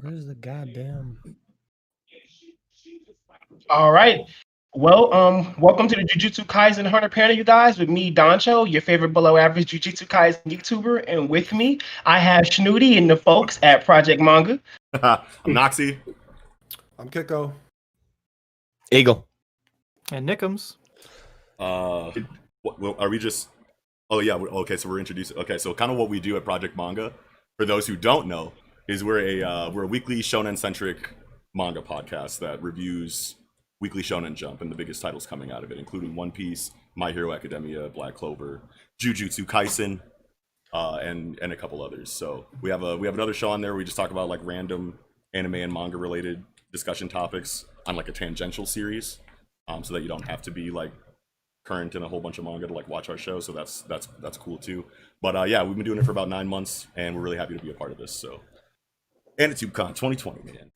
Where's the goddamn? All right. Well, welcome to the Jujutsu Kaisen Hunter panel, you guys, with me, Doncho, your favorite below average Jujutsu Kaisen YouTuber, and with me, I have Snooty and the folks at Project Manga. I'm Noxie. I'm Kiko. Eagle. And Nickums. Are we just? Oh yeah. Okay, so we're introducing. Okay, so kind of what we do at Project Manga, for those who don't know, is we're a weekly shonen-centric manga podcast that reviews Weekly Shonen Jump and the biggest titles coming out of it, including One Piece, My Hero Academia, Black Clover, Jujutsu Kaisen, and a couple others. So we have another show on there where we just talk about like random anime and manga related discussion topics on like a tangential series, so that you don't have to be like current in a whole bunch of manga to like watch our show. So that's cool too. But yeah, we've been doing it for about 9 months, and we're really happy to be a part of this. So ANITUBE CON 2020, man.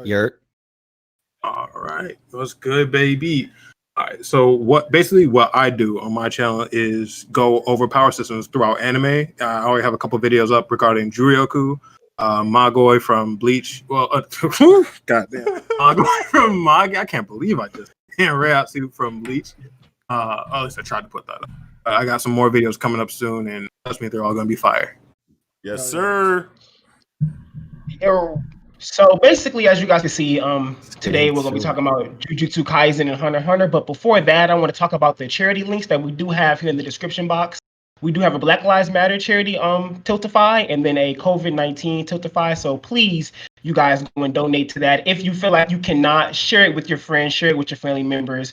Yurt. All right, what's good, baby? All right, so what I do on my channel is go over power systems throughout anime. I already have a couple videos up regarding Juryoku, Magoi from Bleach. Well, goddamn, Magoi from Magi. I can't believe I just Reatsu from Bleach. At least I tried to put that up. I got some more videos coming up soon, and trust me, they're all gonna be fire. Yes, sir. So basically, as you guys can see, today we're going to be talking about Jujutsu Kaisen and Hunter x Hunter. But before that, I want to talk about the charity links that we do have here in the description box. We do have a Black Lives Matter charity Tiltify, and then a COVID-19 Tiltify. So please, you guys go and donate to that. If you feel like you cannot, share it with your friends, share it with your family members.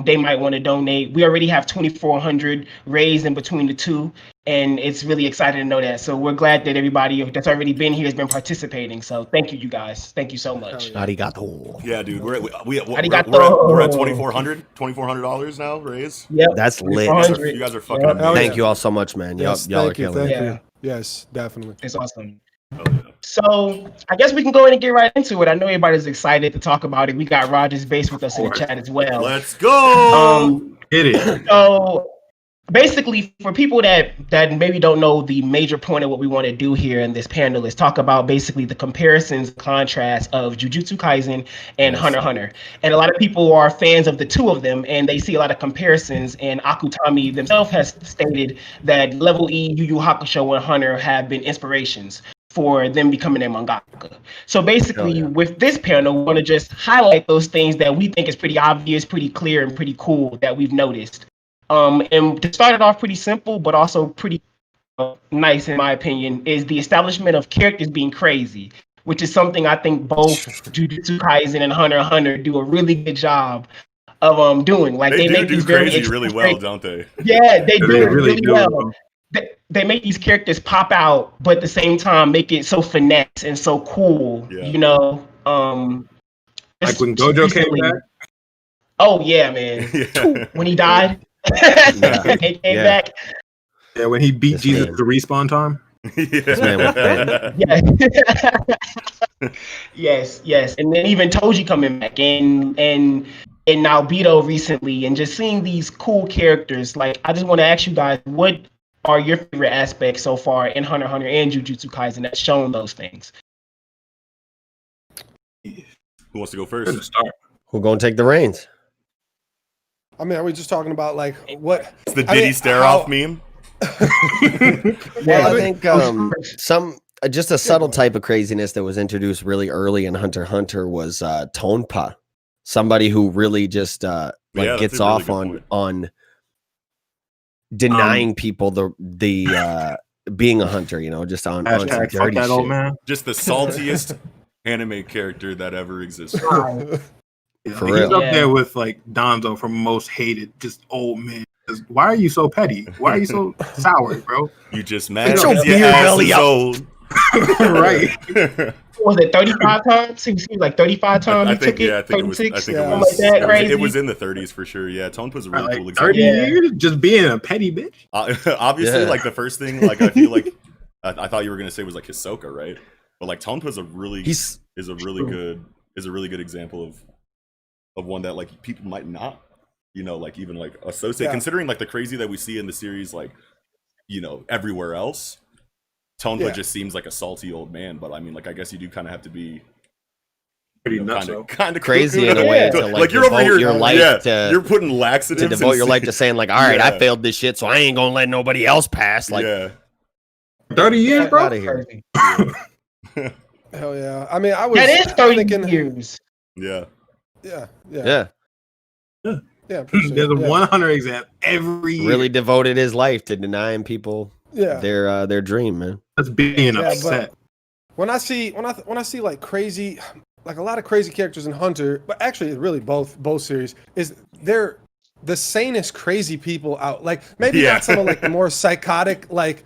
They might want to donate. We already have 2,400 raised in between the two, and it's really exciting to know that. So we're glad that everybody that's already been here has been participating. So thank you guys. Thank you so much. Arigato. Yeah, dude, we're at $2,400 now raised. Yep, That's lit. You guys are fucking amazing. Thank you all so much, man. Yes, y'all are thank you, killing it. thank you. Yes, definitely. it's awesome. Oh, yeah. So I guess we can go ahead and get right into it. I know everybody's excited to talk about it. We got Rogers Base with us in the chat as well. Let's go. Hit it. So basically, for people that maybe don't know, the major point of what we want to do here in this panel is talk about basically the comparisons, contrasts of Jujutsu Kaisen and Hunter x Hunter. And a lot of people are fans of the two of them, and they see a lot of comparisons. And Akutami themselves has stated that Level E, Yu Yu Hakusho, and Hunter have been inspirations for them becoming a mangaka. So basically, with this panel, we want to just highlight those things that we think is pretty obvious, pretty clear, and pretty cool that we've noticed. And to start it off pretty simple, but also pretty nice, in my opinion, is the establishment of characters being crazy, which is something I think both Jujutsu Kaisen and Hunter x Hunter do a really good job of doing. Like they make these crazy really well, don't they? Yeah, they do it really well. They make these characters pop out, but at the same time make it so finesse and so cool. Yeah. You know, Like when Gojo came back. Oh yeah, man. Yeah. When he died, he came back. Yeah, when he beat This Jesus man. to respawn time. Yes. And then even Toji coming back and now Beto recently, and just seeing these cool characters. Like, I just want to ask you guys, what are your favorite aspects so far in Hunter x Hunter and Jujutsu Kaisen that's shown those things? Who wants to go Where to first? start? Who gonna take the reins? I mean, are we just talking about like what? It's the Diddy stare off meme. Well, I think just a subtle type of craziness that was introduced really early in Hunter x Hunter was Tonpa, somebody who really just gets off on denying people the being a hunter, just on some Hashtag fuck dirty that shit. old man. Just the saltiest anime character that ever existed. For He's real. up there with like Donzo from most hated, just old man. Why are you so petty? Why are you so sour, bro? You just mad Get your because your beer ass belly is up. old. Right. Was it 35 times? He was like 35 times. I he think took it. I think it was. 36? I think Something like that. Crazy. it was in the 30s for sure. Yeah, Tonpa's a really Like cool example. 30 years just being a petty bitch. Obviously, Yeah. like the first thing, like I feel like I thought you were gonna say was like Hisoka, right? But like Tonpa's a really good example of one that like people might not, like even like associate, considering like the crazy that we see in the series, like everywhere else. Tonpa just seems like a salty old man, but I mean, like, I guess you do kind of have to be pretty nuts, kind of crazy in a way to like you're over here, your life to you're putting laxatives to devote your life to saying like, all right, I failed this shit, so I ain't gonna let nobody else pass. Like, 30 years, bro. Out of here. Hell yeah! I mean, I was That is 30 thinking, years. Yeah. There's a 100 exam every year. Really devoted his life to denying people Yeah. their dream, man. That's being upset. When I see like crazy, like a lot of crazy characters in Hunter, but actually really both series, is they're the sanest crazy people out. Like maybe not some of like the more psychotic, like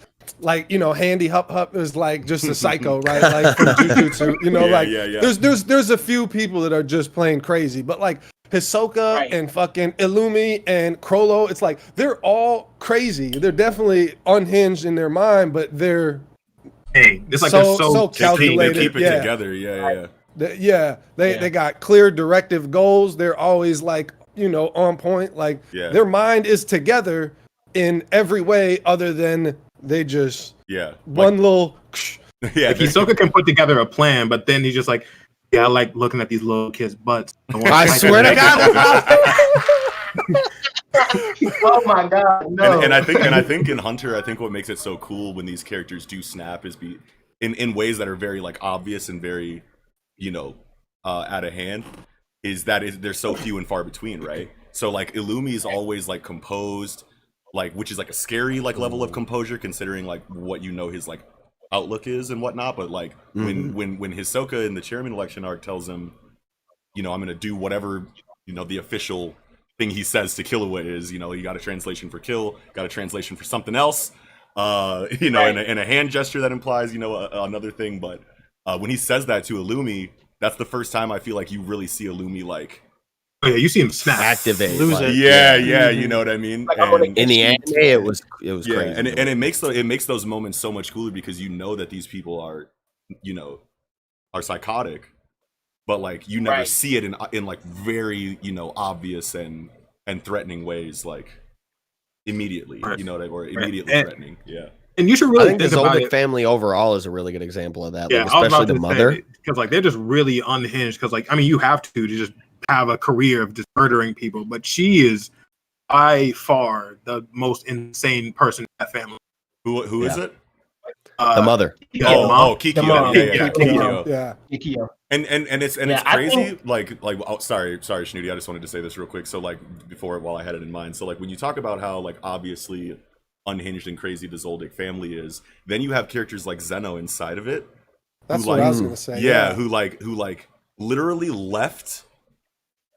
you know, Handy Hup is like just a psycho, right? Like from Jujutsu, you know, there's a few people that are just plain crazy, but like Hisoka and fucking Illumi and Crollo, it's like they're all crazy. They're definitely unhinged in their mind, but they're it's like so calculated. They keep it together. They got clear directive goals. They're always like, you know, on point. Like their mind is together in every way other than they just one little like Hisoka can put together a plan, but then he's just like, I like looking at these little kids' butts. I swear to God. Oh my God, no. And I think in Hunter, I think what makes it so cool when these characters do snap is in ways that are very like obvious and very, you know, out of hand, is that they're so few and far between, right? So like Illumi is always like composed, like, which is like a scary like level of composure considering like what, you know, his like outlook is and whatnot. But like when Hisoka in the chairman election arc tells him, you know, I'm gonna do whatever, you know, the official thing he says to Killua is, you know, you got a translation for kill, got a translation for something else, you know, and a hand gesture that implies, you know, another thing. But when he says that to Illumi, that's the first time I feel like you really see Illumi like, oh yeah, you see him snap, activate, lose like, it. Yeah, you know what I mean. And in the anime, it was crazy, and it makes those moments so much cooler because you know that these people are, you know, are psychotic, but like you never see it in like very, you know, obvious and threatening ways, like immediately, you know, or immediately threatening. Yeah. And you should really think the Zoldyck family overall is a really good example of that. Yeah, like, especially the mother, because like they're just really unhinged. Because like, I mean, you have to just have a career of just murdering people, but she is by far the most insane person in that family. Who is it? The mother. Kikyo. The mom. Kikyo. And it's crazy. Like oh, sorry, Snooty. I just wanted to say this real quick. So like while I had it in mind. So like when you talk about how like obviously unhinged and crazy the Zoldyck family is, then you have characters like Zeno inside of it. That's what I was gonna say. Yeah, who literally left,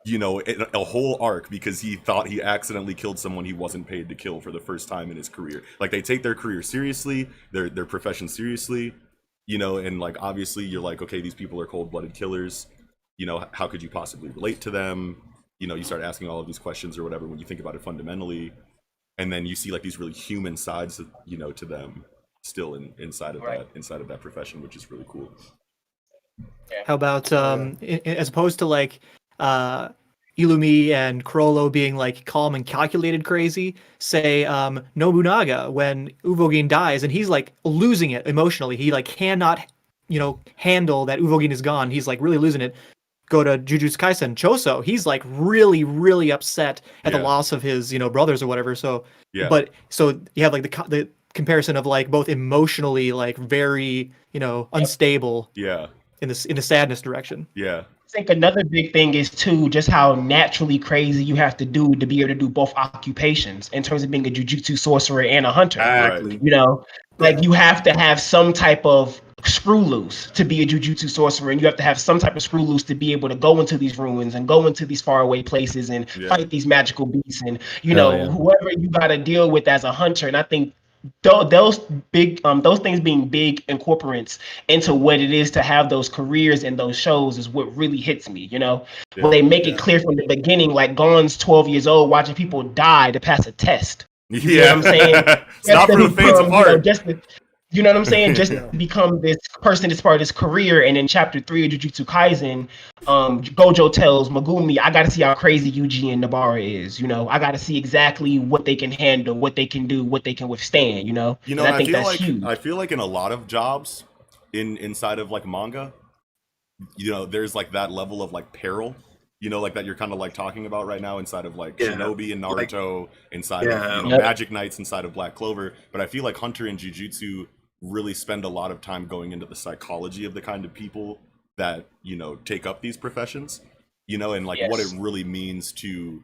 you know, a whole arc because he thought he accidentally killed someone he wasn't paid to kill for the first time in his career. Like they take their career seriously, their profession seriously, you know, and like obviously you're like, okay, these people are cold-blooded killers, you know, how could you possibly relate to them? You know, you start asking all of these questions or whatever when you think about it fundamentally, and then you see like these really human sides, you know, to them still inside of that profession, which is really cool. How about as opposed to like Illumi and Crollo being like calm and calculated crazy, say Nobunaga when Uvogin dies and he's like losing it emotionally. He like cannot, you know, handle that Uvogin is gone. He's like really losing it. Go to Jujutsu Kaisen, Choso, he's like really, really upset at the loss of his, you know, brothers or whatever. So, but so you have like the comparison of like both emotionally like very, you know, unstable. In the sadness direction. I think another big thing is too just how naturally crazy you have to do to be able to do both occupations in terms of being a jujutsu sorcerer and a hunter. Exactly. You know, like you have to have some type of screw loose to be a jujutsu sorcerer, and you have to have some type of screw loose to be able to go into these ruins and go into these faraway places and fight these magical beasts and whoever you got to deal with as a hunter. And I think those things being big incorporates into what it is to have those careers and those shows is what really hits me, you know. When they make it clear from the beginning, like Gon's 12 years old watching people die to pass a test. You know what I'm saying? It's not for the fans of heart. You know what I'm saying? Just to become this person that's part of his career. And in chapter 3 of Jujutsu Kaisen, Gojo tells Megumi, I gotta see how crazy Yuji and Nobara is. I gotta see exactly what they can handle, what they can do, what they can withstand, And I think that's huge. I feel like in a lot of jobs inside of like manga, there's like that level of like peril, like that you're kind of like talking about right now inside of like Shinobi and Naruto, inside of Magic Knights, inside of Black Clover. But I feel like Hunter and Jujutsu really spend a lot of time going into the psychology of the kind of people that take up these professions, and like what it really means to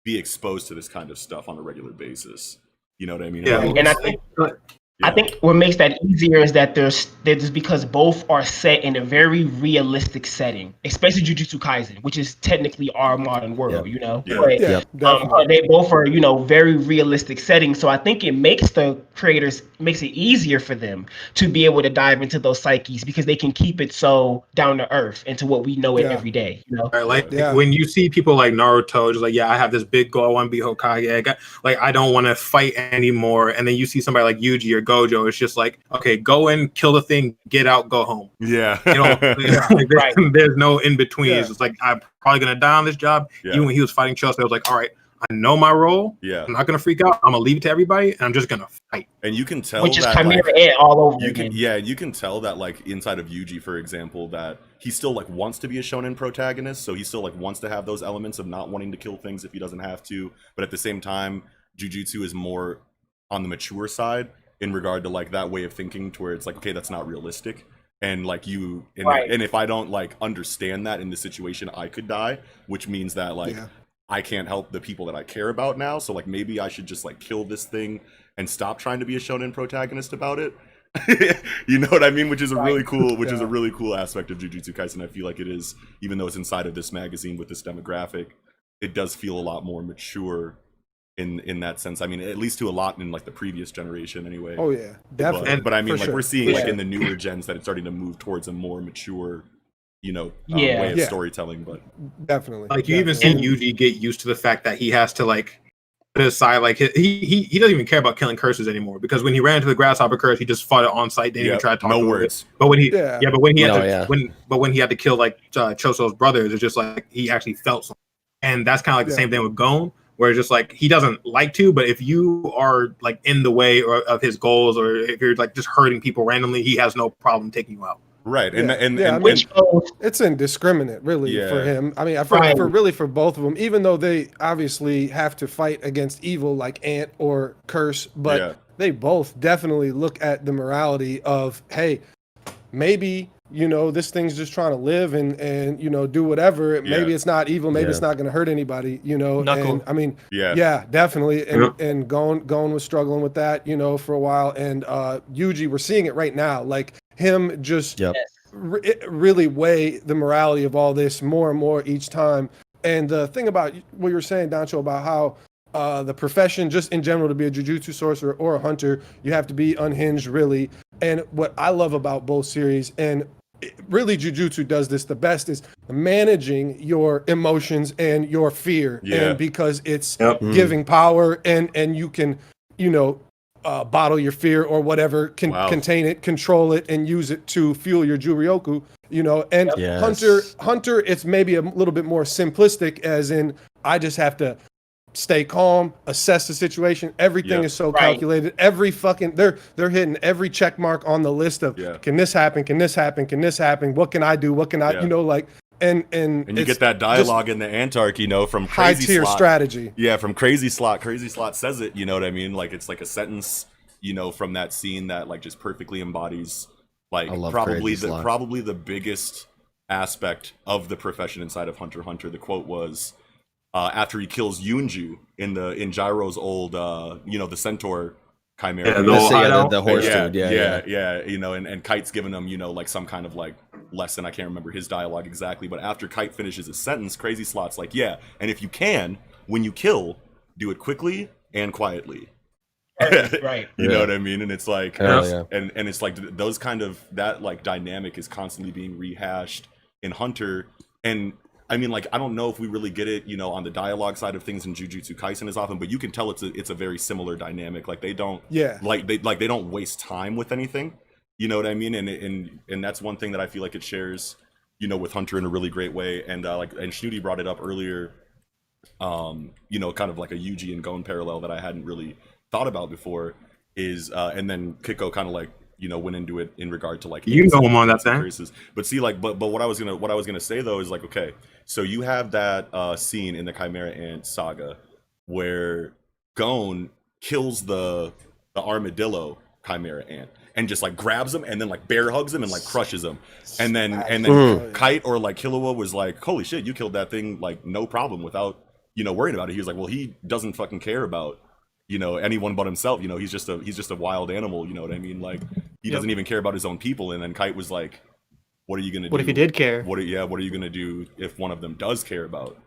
be exposed to this kind of stuff on a regular basis. You know what I mean? And I think what makes that easier is that there's because both are set in a very realistic setting, especially Jujutsu Kaisen, which is technically our modern world, But they both are, very realistic settings. So I think it makes the creators makes it easier for them to be able to dive into those psyches because they can keep it so down to earth into what we know it every day. Right, when you see people like Naruto, just like, I have this big goal, I want to be Hokage. I don't want to fight anymore. And then you see somebody like Yuji or Gojo, it's just like, okay, go in, kill the thing, get out, go home. Yeah. There's no in between. It's just like, I'm probably gonna die on this job. Even when he was fighting Chelsea, I was like, all right, I know my role. I'm not gonna freak out. I'm gonna leave it to everybody, and I'm just gonna fight. And you can tell which is that all over again. You can tell that like inside of Yuji, for example, that he still like wants to be a shonen protagonist, so he still like wants to have those elements of not wanting to kill things if he doesn't have to. But at the same time, Jujutsu is more on the mature side in regard to like that way of thinking, to where it's like, okay, that's not realistic. And like and if I don't like understand that in this situation, I could die, which means that like I can't help the people that I care about now. So like maybe I should just like kill this thing and stop trying to be a shonen protagonist about it. You know what I mean? Which is a really cool, is a really cool aspect of Jujutsu Kaisen. I feel like it is, even though it's inside of this magazine with this demographic, it does feel a lot more mature in that sense. I mean, at least to a lot in like the previous generation anyway. Oh yeah, definitely. But I mean, like we're seeing like in the newer gens that it's starting to move towards a more mature, way of storytelling. But definitely, like you even see Yuji get used to the fact that he has to like put aside like he doesn't even care about killing curses anymore, because when he ran into the grasshopper curse, he just fought it on site. Didn't even try to talk. No words. But when he when he had to kill like Choso's brothers, it's just like he actually felt something. And that's kind of like the same thing with Gon, where it's just like he doesn't like to, but if you are like in the way of his goals, or if you're like just hurting people randomly, he has no problem taking you out. Right. And it's indiscriminate really for him. I mean, for both of them, even though they obviously have to fight against evil like Ant or Curse, but they both definitely look at the morality of, hey, maybe this thing's just trying to live and do whatever. Maybe it's not evil. Maybe it's not going to hurt anybody. Knuckle. And I mean, definitely. And Gon was struggling with that, for a while. And Yuji, we're seeing it right now. Like him just really weigh the morality of all this more and more each time. And the thing about what you were saying, Dancho, about how the profession, just in general, to be a Jujutsu sorcerer or a hunter, you have to be unhinged, really. And what I love about both series, and really Jujutsu does this the best, is managing your emotions and your fear. And because it's giving power, and you can, bottle your fear or whatever, contain it, control it, and use it to fuel your Juryoku, and Hunter, it's maybe a little bit more simplistic, as in, I just have to stay calm, assess the situation. Everything is so calculated. Every fucking they're hitting every check mark on the list of can this happen? Can this happen? Can this happen? What can I do? What can I and you get that dialogue in the Antarc, from high tier strategy. Yeah, from Crazy Slot. Crazy Slot says it, you know what I mean? Like it's like a sentence, from that scene that like just perfectly embodies like probably the biggest aspect of the profession inside of Hunter x Hunter. The quote was, after he kills Yunju in Gyro's old, the centaur chimera. The horse dude. And Kite's giving him, like some kind of like lesson. I can't remember his dialogue exactly, but after Kite finishes his sentence, Crazy Slot's like, and if you can, when you kill, do it quickly and quietly. Right. You know what I mean? And it's like, and it's like those kind of, that like dynamic is constantly being rehashed in Hunter. And I mean, like, I don't know if we really get it, you know, on the dialogue side of things in Jujutsu Kaisen as often, but you can tell it's a very similar dynamic. Like they don't they don't waste time with anything. You know what I mean? And that's one thing that I feel like it shares, you know, with Hunter in a really great way. And and Schnudi brought it up earlier, you know, kind of like a Yuji and Gon parallel that I hadn't really thought about before is and then Kiko kind of like, you know, went into it in regard to like you know him on that thing. But see, like, but what I was gonna say though is like, okay, so you have that scene in the Chimera Ant saga where Gon kills the armadillo Chimera Ant and just like grabs him and then like bear hugs him and like crushes him, and then Kite or like Killua was like, holy shit, you killed that thing like no problem without, you know, worrying about it. He was like, well, he doesn't fucking care about, you know, anyone but himself. You know, he's just a wild animal. You know what I mean? Like he doesn't even care about his own people. And then Kite was like, what are you gonna do? What if he did care? What are you gonna do if one of them does care about,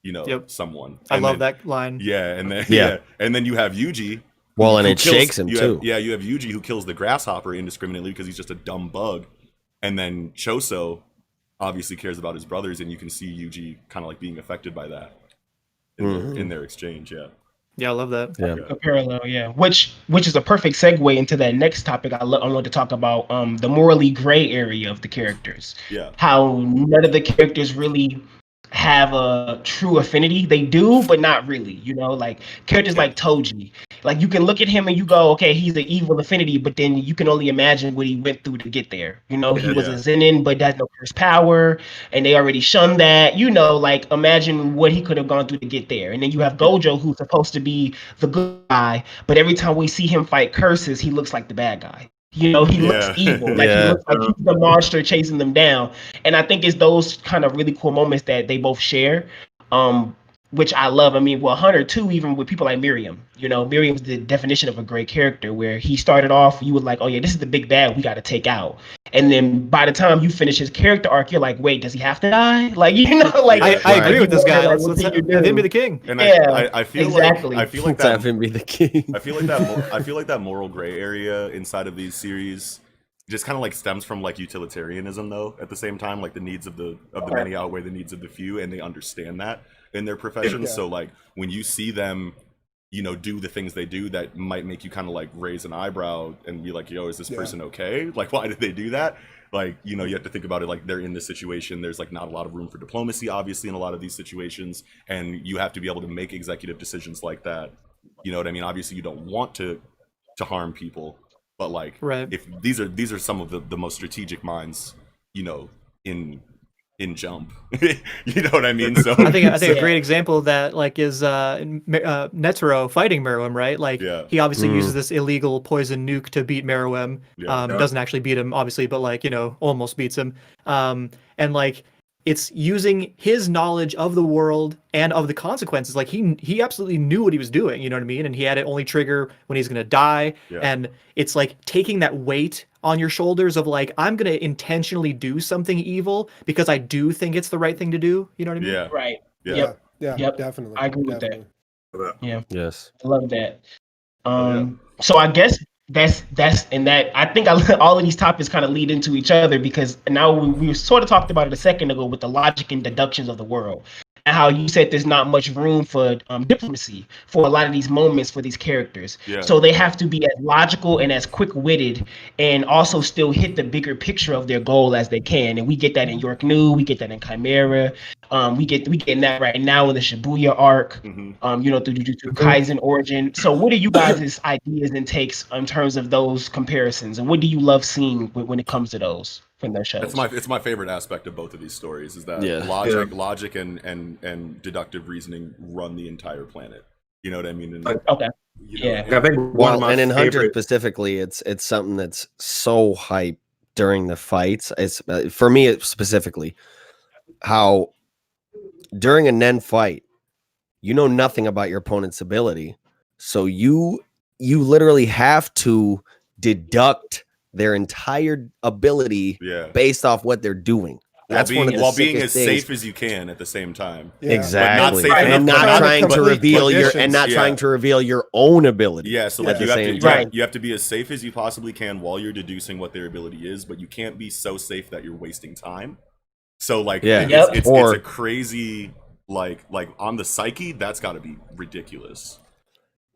you know, someone? I love that line. Yeah, and then and then you have Yuji. Well, and it shakes him too. You have Yuji who kills the grasshopper indiscriminately because he's just a dumb bug, and then Choso obviously cares about his brothers, and you can see Yuji kind of like being affected by that in their exchange. Yeah, I love that. Yeah. A parallel, yeah. Which is a perfect segue into that next topic I want to talk about, the morally gray area of the characters. Yeah. How none of the characters really have a true affinity. They do, but not really. You know, like characters like Toji. Like you can look at him and you go, okay, he's an evil affinity, but then you can only imagine what he went through to get there. You know, he was a Zenin, but has no cursed power, and they already shunned that. You know, like imagine what he could have gone through to get there. And then you have Gojo, who's supposed to be the good guy, but every time we see him fight curses, he looks like the bad guy. You know, he looks evil. Like he looks like he's the monster chasing them down. And I think it's those kind of really cool moments that they both share, which I love. I mean, well, Hunter too, even with people like Miriam. You know, Miriam's the definition of a great character, where he started off, you were like, oh yeah, this is the big bad we got to take out. And then by the time you finish his character arc, you're like, wait, does he have to die? Like, you know, like I agree with this guy. Like, let him be the king. And I feel exactly. like Let's have him be the king. I feel like that moral gray area inside of these series just kind of like stems from like utilitarianism, though. At the same time, like the needs of the many outweigh the needs of the few, and they understand that in their professions. So like when you see them, you know, do the things they do that might make you kind of like raise an eyebrow and be like, yo, is this person okay? Like, why did they do that? Like, you know, you have to think about it like they're in this situation. There's like not a lot of room for diplomacy, obviously, in a lot of these situations, and you have to be able to make executive decisions like that. You know what I mean? Obviously, you don't want to harm people, but like, if these are some of the most strategic minds, you know, in Jump. You know what I mean? So I think a great example of that like is Netero fighting Meruem, right? Like he obviously uses this illegal poison nuke to beat Meruem. Doesn't actually beat him, obviously, but like, you know, almost beats him. And like it's using his knowledge of the world and of the consequences. Like he absolutely knew what he was doing, you know what I mean? And he had it only trigger when he's gonna die. And it's like taking that weight on your shoulders of like, I'm gonna intentionally do something evil because I do think it's the right thing to do. You know what I mean? Yeah. Right. Yeah, definitely. I agree with that. Yeah. Yes. I love that. So I guess that's and that I think all of these topics kind of lead into each other, because now we sort of talked about it a second ago with the logic and deductions of the world, and how you said there's not much room for diplomacy for a lot of these moments for these characters. So they have to be as logical and as quick-witted, and also still hit the bigger picture of their goal as they can. And we get that in York New, we get that in Chimera, we getting that right now in the Shibuya arc, you know, through Jujutsu Kaisen origin. So what are you guys' ideas and takes in terms of those comparisons, and what do you love seeing when it comes to those from their shows? It's my favorite aspect of both of these stories is that logic and deductive reasoning run the entire planet. You know what I mean? And, okay. You know, I think one of my and in favorite... Hunter specifically, it's something that's so hype during the fights. It's for me specifically how during a Nen fight, you know nothing about your opponent's ability, so you literally have to deduct their entire ability based off what they're doing. That's while being as safe as you can at the same time. Exactly. And not trying to reveal your own ability. Yeah, so like you have to be as safe as you possibly can while you're deducing what their ability is, but you can't be so safe that you're wasting time. So like, Yeah. it's Or- a crazy like on the psyche. That's got to be ridiculous.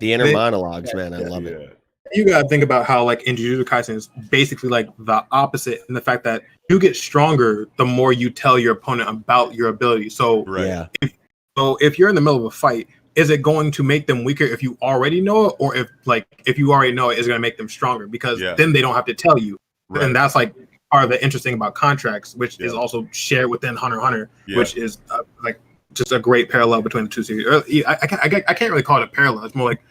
The inner They- monologues, man, I love it. Yeah. You gotta think about how like in Jujutsu Kaisen is basically like the opposite in the fact that you get stronger the more you tell your opponent about your ability. So Right. Yeah. So if you're in the middle of a fight, is it going to make them weaker if you already know it, or if you already know it, is it going to make them stronger? Because then they don't have to tell you, Right. and that's like part of the interesting about contracts, which is Yeah. also shared within Hunter x Hunter, Yeah. which is like just a great parallel between the two series. I can't really call it a parallel; it's more like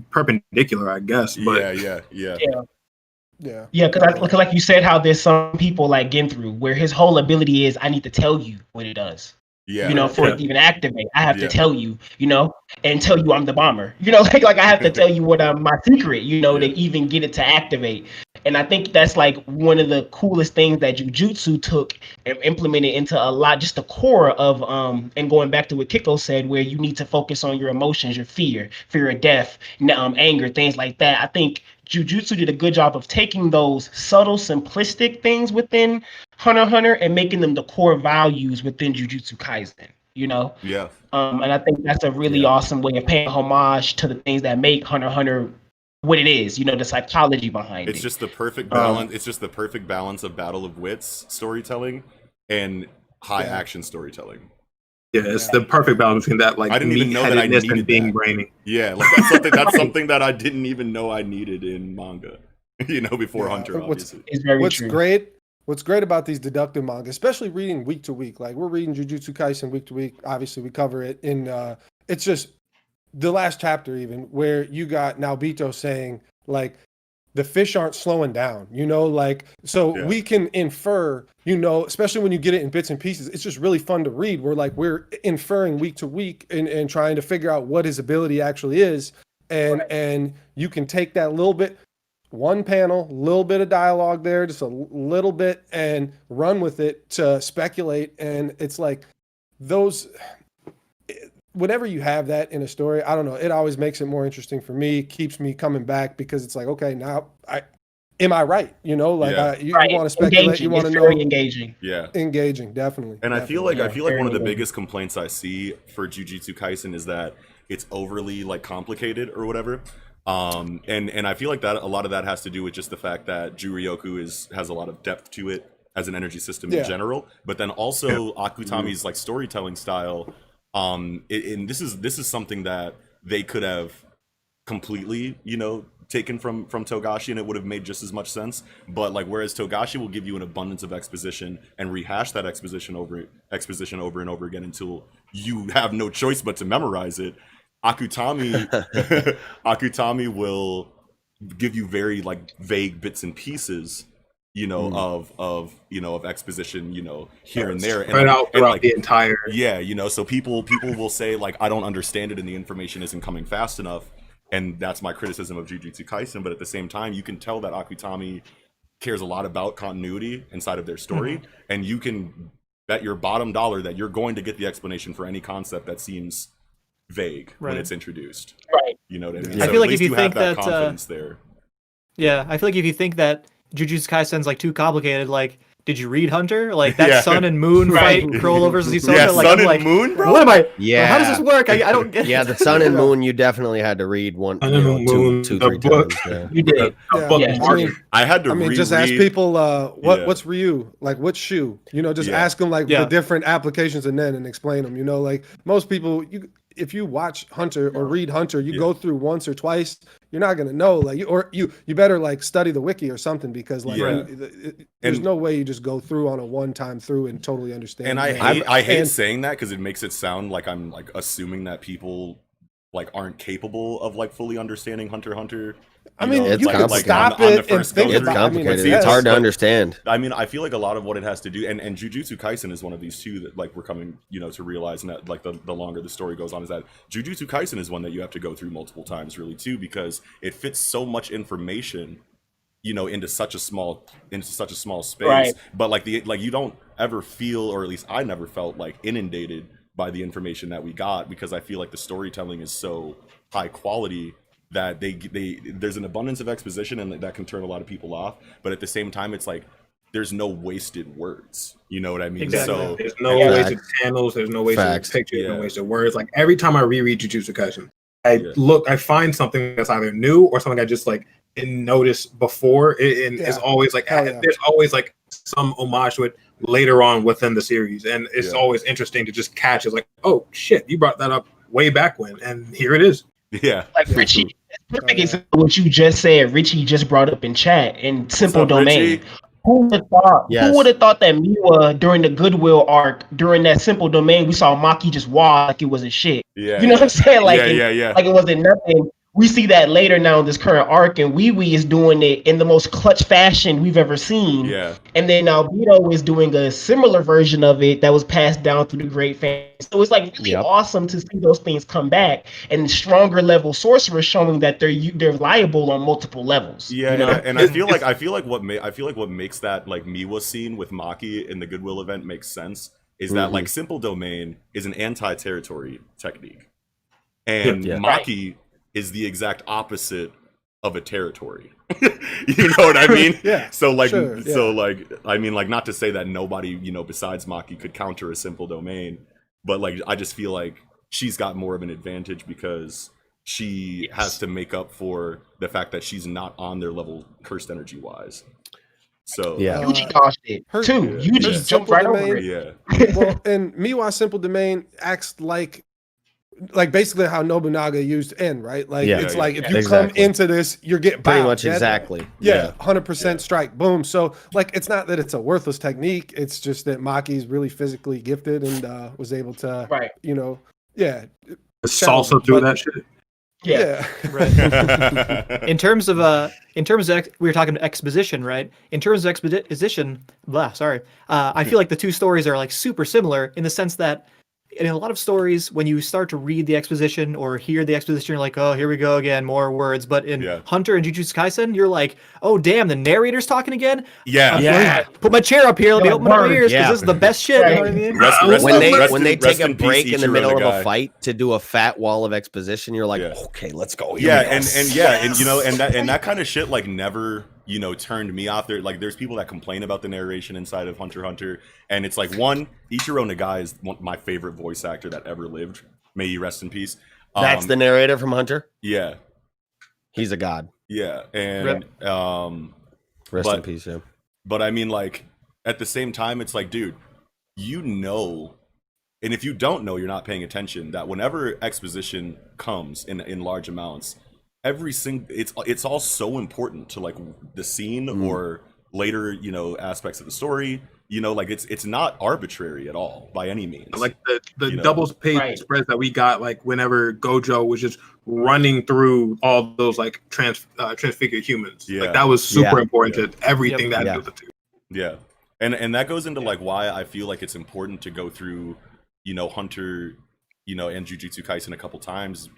perpendicular, I guess. But Yeah. Yeah. Yeah, because like you said, how there's some people like Genthru, where his whole ability is, I need to tell you what it does. Yeah. You know, for it to even activate, I have Yeah. to tell you, you know, and tell you I'm the bomber. You know, like I have to tell you what my secret, you know, to even get it to activate. And I think that's like one of the coolest things that Jujutsu took and implemented into a lot, just the core of and going back to what Kiko said, where you need to focus on your emotions, your fear of death, anger, things like that. I think Jujutsu did a good job of taking those subtle, simplistic things within Hunter x Hunter and making them the core values within Jujutsu Kaisen, you know? Yeah. And I think that's a really awesome way of paying homage to the things that make Hunter x Hunter what it is, you know, the psychology behind It's it. just the perfect balance. It's just the perfect balance of battle of wits storytelling and high action storytelling. yeah, it's the perfect balance between that, like I didn't even know that I meatheadedness needed and being that. brainy. Yeah, like that's something that I didn't even know I needed in manga. You know, before Hunter, obviously. It's very What's true. What's great about these deductive manga, especially reading week to week, like we're reading Jujutsu Kaisen week to week. Obviously, we cover it in. It's just the last chapter, even where you got Naobito saying like the fish aren't slowing down, you know, like so we can infer, you know, especially when you get it in bits and pieces. It's just really fun to read. We're inferring week to week and trying to figure out what his ability actually is, and you can take that little bit. One panel, little bit of dialogue there, just a little bit, and run with it to speculate. And it's like those, whenever you have that in a story, I don't know, it always makes it more interesting for me, keeps me coming back because it's like, okay, now am I right? You know, like you want to speculate, you want to know. Very engaging. Yeah. Engaging, definitely. And definitely. I feel like one of the biggest complaints I see for Jujutsu Kaisen is that it's overly like complicated or whatever. And I feel like that a lot of that has to do with just the fact that Juryoku has a lot of depth to it as an energy system in general, but then also Akutami's like storytelling style. And this is something that they could have completely, you know, taken from Togashi, and it would have made just as much sense. But like, whereas Togashi will give you an abundance of exposition and rehash that exposition over and over again until you have no choice but to memorize it. Akutami will give you very like vague bits and pieces, you know, of exposition, you know, here and there, spread out throughout like, the entire. Yeah, you know, so people will say like, I don't understand it and the information isn't coming fast enough, and that's my criticism of Jujutsu Kaisen. But at the same time, you can tell that Akutami cares a lot about continuity inside of their story, and you can bet your bottom dollar that you're going to get the explanation for any concept that seems vague when it's introduced. Right. You know what I mean? I So feel at like if least you have think that that confidence there. Yeah, I feel like if you think that Jujutsu Kaisen's like too complicated, like, did you read Hunter? Like that sun and moon fight, Corolla versus Hisoka. Yeah, like, sun I'm and moon, bro. What am I? Yeah. How does this work? I don't get. Yeah, the sun and moon. You definitely had to read one, Sun and Moon, two, the 3 book. times. Yeah. You did. I had to. I mean, just ask people, what's Ryu? Like, what's Shu? You know, just ask them like the different applications and explain them. You know, like most people, if you watch Hunter or read Hunter, you go through once or twice, you're not gonna know. Like, you better like study the wiki or something, because like there's no way you just go through on a one-time through and totally understand. And I hate saying that because it makes it sound like I'm like assuming that people like aren't capable of like fully understanding Hunter x Hunter. I mean, it's you can complicated. stop it and think It's about it. complicated. It's hard to understand. I mean, I feel like a lot of what it has to do, and Jujutsu Kaisen is one of these two that like we're coming, you know, to realize, and that like the longer the story goes on, is that Jujutsu Kaisen is one that you have to go through multiple times, really, too, because it fits so much information, you know, into such a small space. Right. But like you don't ever feel, or at least I never felt like inundated by the information that we got, because I feel like the storytelling is so high quality that there's an abundance of exposition, and that can turn a lot of people off. But at the same time, it's like there's no wasted words. You know what I mean? Exactly. So There's no wasted panels. There's no wasted Facts. pictures. No Yeah. wasted words. Like every time I reread Jujutsu Kaisen, I Yeah. I find something that's either new or something I just like didn't notice before. And it's always like there's always like some homage to it later on within the series, and it's always interesting to just catch. It's like, oh shit, you brought that up way back when, and here it is. Yeah. Like Richie, perfect example of what you just said. Richie just brought up in chat in Simple up, Domain. Richie? Who would have thought? Yes. Who would have thought that Miwa during the Goodwill arc, during that Simple Domain, we saw Maki just walk like it wasn't shit. Yeah. You know what I'm saying? Like, yeah. like it wasn't nothing. We see that later now in this current arc, and Wee Wee is doing it in the most clutch fashion we've ever seen. Yeah. And then Albedo is doing a similar version of it that was passed down through the great fans. So it's like really awesome to see those things come back, and stronger level sorcerers showing that they're liable on multiple levels. Yeah, you know? and I feel like what makes that like Miwa scene with Maki in the Goodwill event makes sense is that like Simple Domain is an anti-territory technique, and Maki is the exact opposite of a territory. You know what I mean? Yeah. So like, sure, so like, I mean, like, not to say that nobody, you know, besides Maki could counter a Simple Domain, but like, I just feel like she's got more of an advantage because she has to make up for the fact that she's not on their level cursed energy wise. So Yuji dodged it too. Yuji jumped right over it. Yeah. Well, and Miwa Simple Domain acts like basically how Nobunaga used N, right? Like it's like if you come into this, you're getting pretty bound. much exactly. 100% strike, boom. So like it's not that it's a worthless technique. It's just that Maki's really physically gifted and was able to, you know, salsa through that shit. Yeah. Right. in terms of we were talking exposition, right? In terms of exposition, I feel like the two stories are like super similar in the sense that in a lot of stories, when you start to read the exposition or hear the exposition, you're like, oh, here we go again, more words. But in Hunter and Jujutsu Kaisen, you're like, oh, damn, the narrator's talking again? Put my chair up here. Let me open my ears because this is the best shit. You know what I mean? When they take a break in the middle of a fight to do a fat wall of exposition, you're like, okay, let's go. And you know, and that kind of shit like never, you know, turned me off. There, like, there's people that complain about the narration inside of Hunter x Hunter, and it's like, one, Ichiro Nagai is my favorite voice actor that ever lived. May he rest in peace. That's the narrator from Hunter? Yeah. He's a god. Yeah, and rest in peace, yeah. But I mean, like, at the same time, it's like, dude, you know, and if you don't know, you're not paying attention, that whenever exposition comes in large amounts, it's all so important to like the scene or later, you know, aspects of the story. You know, like it's not arbitrary at all by any means. Like the double page spreads that we got, like whenever Gojo was just running through all those like transfigured humans. Like that was super important to everything that had to do with the two. Yeah. And that goes into like why I feel like it's important to go through, you know, Hunter, you know, and Jujutsu Kaisen a couple times.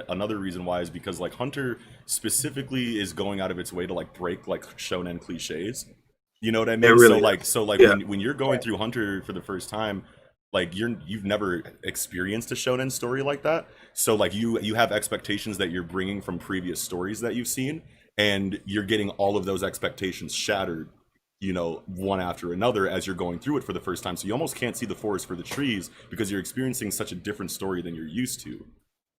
Another reason why is because like Hunter specifically is going out of its way to like break like shonen cliches. You know what I mean? Really so when you're going through Hunter for the first time, like you've never experienced a shonen story like that. So like you have expectations that you're bringing from previous stories that you've seen, and you're getting all of those expectations shattered, you know, one after another as you're going through it for the first time. So you almost can't see the forest for the trees because you're experiencing such a different story than you're used to.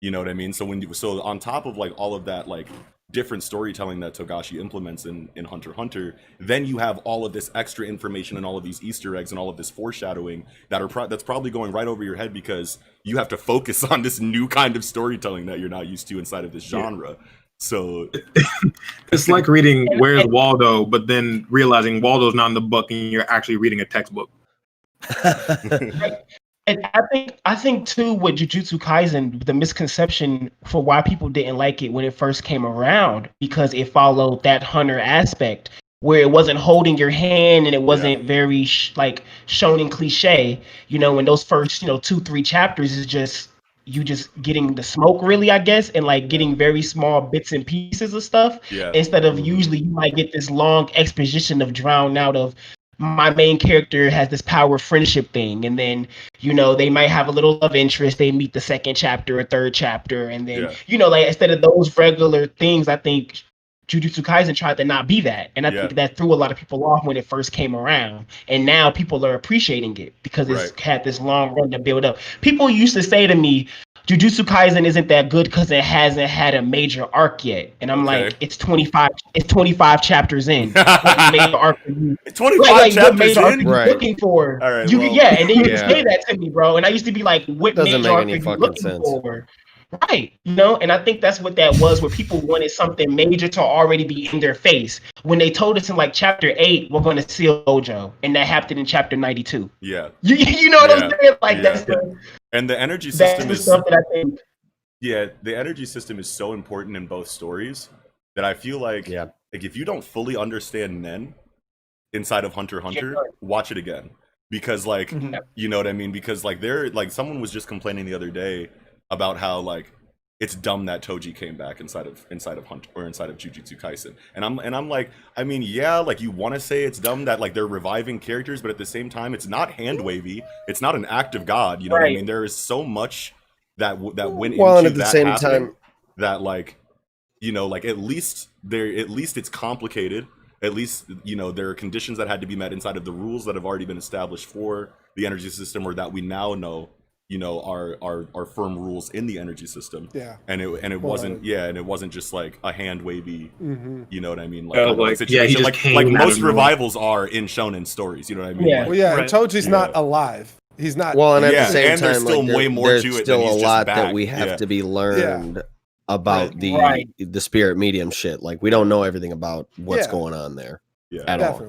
You know what I mean? So so on top of like all of that like different storytelling that Togashi implements in Hunter x Hunter, then you have all of this extra information and all of these Easter eggs and all of this foreshadowing that's probably going right over your head because you have to focus on this new kind of storytelling that you're not used to inside of this genre. So it's like reading Where's Waldo, but then realizing Waldo's not in the book and you're actually reading a textbook. And I think too with Jujutsu Kaisen, the misconception for why people didn't like it when it first came around, because it followed that Hunter aspect where it wasn't holding your hand and it wasn't very like shonen cliche. You know, in those first 2-3 chapters is just you just getting the smoke really, I guess, and like getting very small bits and pieces of stuff instead of usually you might get this long exposition of drowned out of my main character has this power friendship thing, and then they might have a little love interest, they meet the second chapter or third chapter, and then like instead of those regular things, I think Jujutsu Kaisen tried to not be that, and I think that threw a lot of people off when it first came around. And now people are appreciating it because it's had this long run to build up. People used to say to me, Jujutsu Kaisen isn't that good because it hasn't had a major arc yet, and I'm like, it's 25 chapters in. What major arc are you, 25 chapters in? Looking for? All right, And then you can say that to me, bro. And I used to be like, what Doesn't major make arc any are you fucking looking sense. for? Right, and I think that's what that was, where people wanted something major to already be in their face. When they told us in like chapter 8, we're going to seal Dojo, and that happened in chapter 92. Yeah, you know what I'm saying? Like that's and the energy system is stuff that I think. Yeah, the energy system is so important in both stories that I feel like, like if you don't fully understand Nen inside of Hunter x Hunter, watch it again, because like you know what I mean? Because like someone was just complaining the other day about how like it's dumb that Toji came back inside of Hunter or inside of Jujutsu Kaisen, and I'm like, I mean, like you want to say it's dumb that like they're reviving characters, but at the same time, it's not hand wavy, it's not an act of God, you know what I mean? There is so much that went into and at the that same happening, time, that like, you know, like at least it's complicated. At least, you know, there are conditions that had to be met inside of the rules that have already been established for the energy system, or that we now know, you know, are firm rules in the energy system. And it wasn't and it wasn't just like a hand wavy, you know what I mean? Like situation like most revivals are in shonen stories, you know what I mean? And Toji's not alive. He's not. Well, and at the same time, there's still way more to it. Still than a he's lot just that back. we have to be learned about the spirit medium shit. Like we don't know everything about what's going on there at all.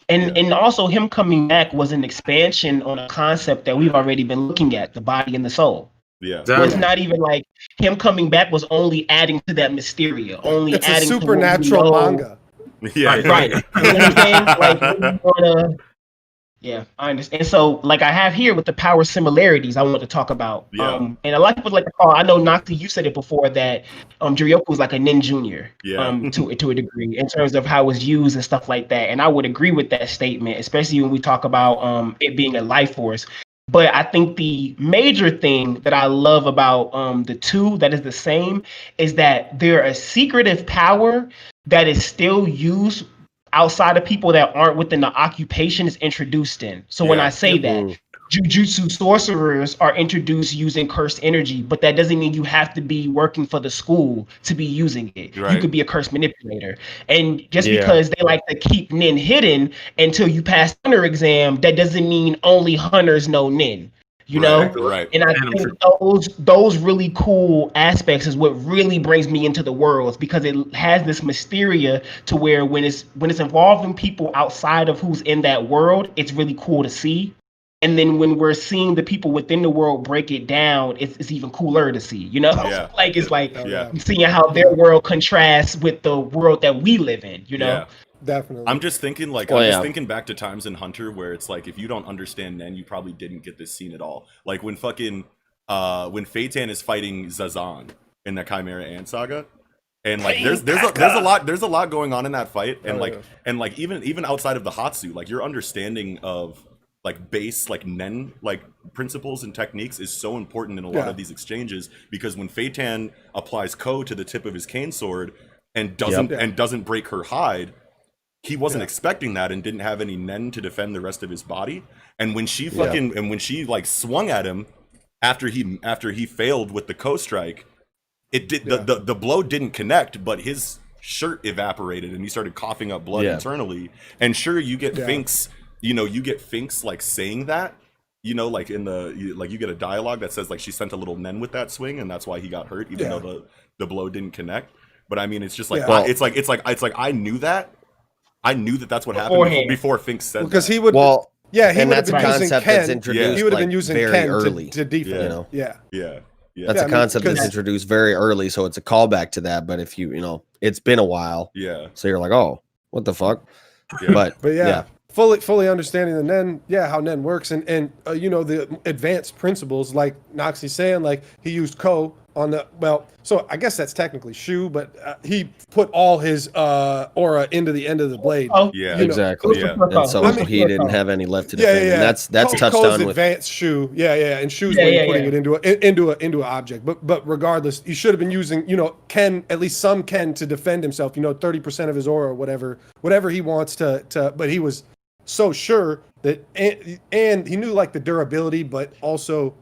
And also him coming back was an expansion on a concept that we've already been looking at, the body and the soul. So it's not even like him coming back was only adding to that mysteria, it's adding a supernatural manga. You know what I'm saying? Like we wanna. Yeah, I understand. And so, like I have here with the power similarities, I want to talk about. And a lot of people like to call. I know, Nocti, you said it before that Juryoku was like a nin junior, to a degree in terms of how it was used and stuff like that. And I would agree with that statement, especially when we talk about it being a life force. But I think the major thing that I love about the two that is the same is that they're a secretive power that is still used outside of people that aren't within the occupation is introduced in. So when I say that, Jujutsu sorcerers are introduced using cursed energy, but that doesn't mean you have to be working for the school to be using it. You could be a cursed manipulator. And just because they like to keep Nin hidden until you pass Hunter exam, that doesn't mean only Hunters know Nin. You know, and I think those really cool aspects is what really brings me into the worlds, because it has this mysteria to where when it's involving people outside of who's in that world, it's really cool to see. And then when we're seeing the people within the world break it down, it's even cooler to see. You know, like it's like seeing how their world contrasts with the world that we live in. You know. Definitely. I'm just thinking just thinking back to times in Hunter where it's like, if you don't understand Nen, you probably didn't get this scene at all. Like when fucking when Feitan is fighting Zazan in the Chimera Ant saga, and like there's a lot going on in that fight, and like even outside of the Hatsu, like your understanding of like base like Nen like principles and techniques is so important in a lot of these exchanges, because when Feitan applies Ko to the tip of his cane sword and doesn't break her hide, he wasn't expecting that and didn't have any Nen to defend the rest of his body. And when she and when she like swung at him after he failed with the Ko strike, it did the blow didn't connect, but his shirt evaporated and he started coughing up blood internally. And sure, you get Finks, like saying that, you know, like in the you get a dialogue that says like she sent a little Nen with that swing and that's why he got hurt, even though the blow didn't connect. But I mean, it's just like it's like I knew that. I knew that that's what happened before Finks said because that. he would he would have been using Ken. Introduced he would have been using very Ken early to defend. That's a concept that's introduced very early, so it's a callback to that. But if you it's been a while, so you're like, oh, what the fuck? But fully understanding the Nen, how Nen works, and the advanced principles, like Noxie's saying, like he used Ko on the so I guess that's technically Shu, but he put all his aura into the end of the blade. Oh, Yeah, You know, Exactly. Yeah. And so I mean- he didn't have any left to Yeah, defend. yeah, And that's touched Ko's on with advanced Shu. Yeah, and Shu's Yeah, when yeah, putting yeah. it into an object. But regardless, he should have been using, Ken, at least some Ken, to defend himself. 30% of his aura, or whatever he wants to. But he was so sure that, and he knew like the durability, but also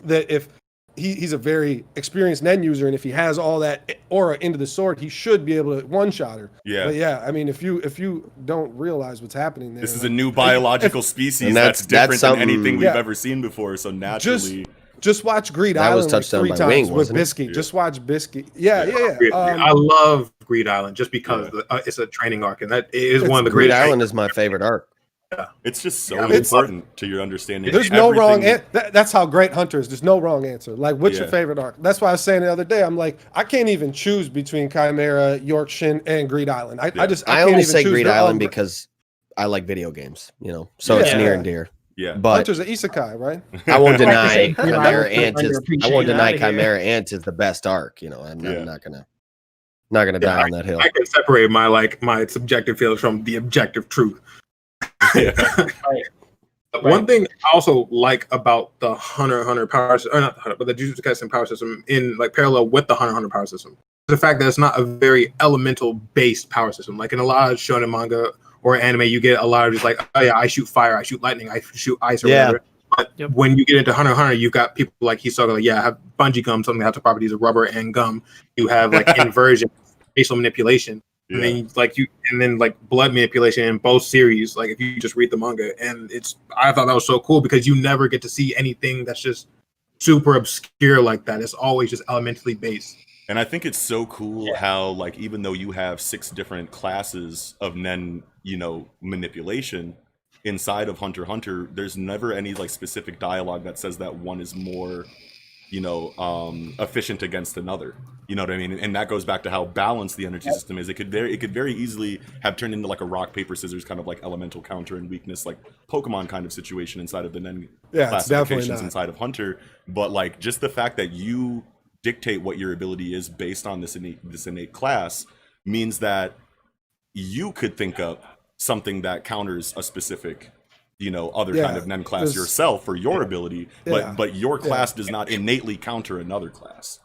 that if he's a very experienced Nen user, and if he has all that aura into the sword, he should be able to one-shot her. Yeah. But yeah, I mean, if you don't realize what's happening there, This is a new biological species And that's that's different than something- anything we've Yeah. ever seen before. So naturally, just watch Greed That was Island like touched on 3 by times Wing, with wasn't it? Biscuit. Yeah. Just watch Biscuit. Yeah. I love Greed Island just because it's a training arc, and that is one of the Great greatest. Island is my favorite arc. it's just so Yeah, it's- important to your understanding. There's of no wrong everything. that's how great Hunter is. There's no wrong answer. Like, what's your Yeah. favorite arc? That's why I was saying the other day, I'm like, I can't even choose between Chimera, Yorkshin, and Greed Island. I I can't only even say choose. Greed They're all Island great. because I like video games, so it's Yeah. near and dear. Yeah, But Hunter's an isekai, right? I won't Like I deny said, Greed Chimera Island's Ant is. I underappreciated. won't deny Outta here. Chimera Ant is the best arc. I'm Yeah. not gonna die on that hill. I can separate my subjective feelings from the objective truth. One thing I also like about the Hunter x Hunter power system, or not the Hunter, but the Jujutsu Kaisen power system in like parallel with the Hunter x Hunter power system, is the fact that it's not a very elemental based power system. Like in a lot of shonen manga or anime, you get a lot of just like, oh yeah, I shoot fire, I shoot lightning, I shoot ice, or Yeah. whatever. But when you get into Hunter x Hunter, you've got people like Hisoka, like, yeah, I have bungee gum, something that has the properties of rubber and gum. You have like inversion, facial manipulation. And then blood manipulation in both series. Like if you just read the manga, and I thought that was so cool because you never get to see anything that's just super obscure like that. It's always just elementally based. And I think it's so cool how, like, even though you have 6 different classes of Nen, manipulation inside of Hunter x Hunter, there's never any like specific dialogue that says that one is more, efficient against another. You know what I mean? And that goes back to how balanced the energy system is. It could very easily have turned into like a rock paper scissors kind of like elemental counter and weakness, like Pokemon kind of situation inside of the Nen Yeah, it's definitely classifications not. inside of Hunter. But like just the fact that you dictate what your ability is based on this innate class means that you could think up something that counters a specific other kind of Nen class yourself for your ability, but your class does not innately counter another class.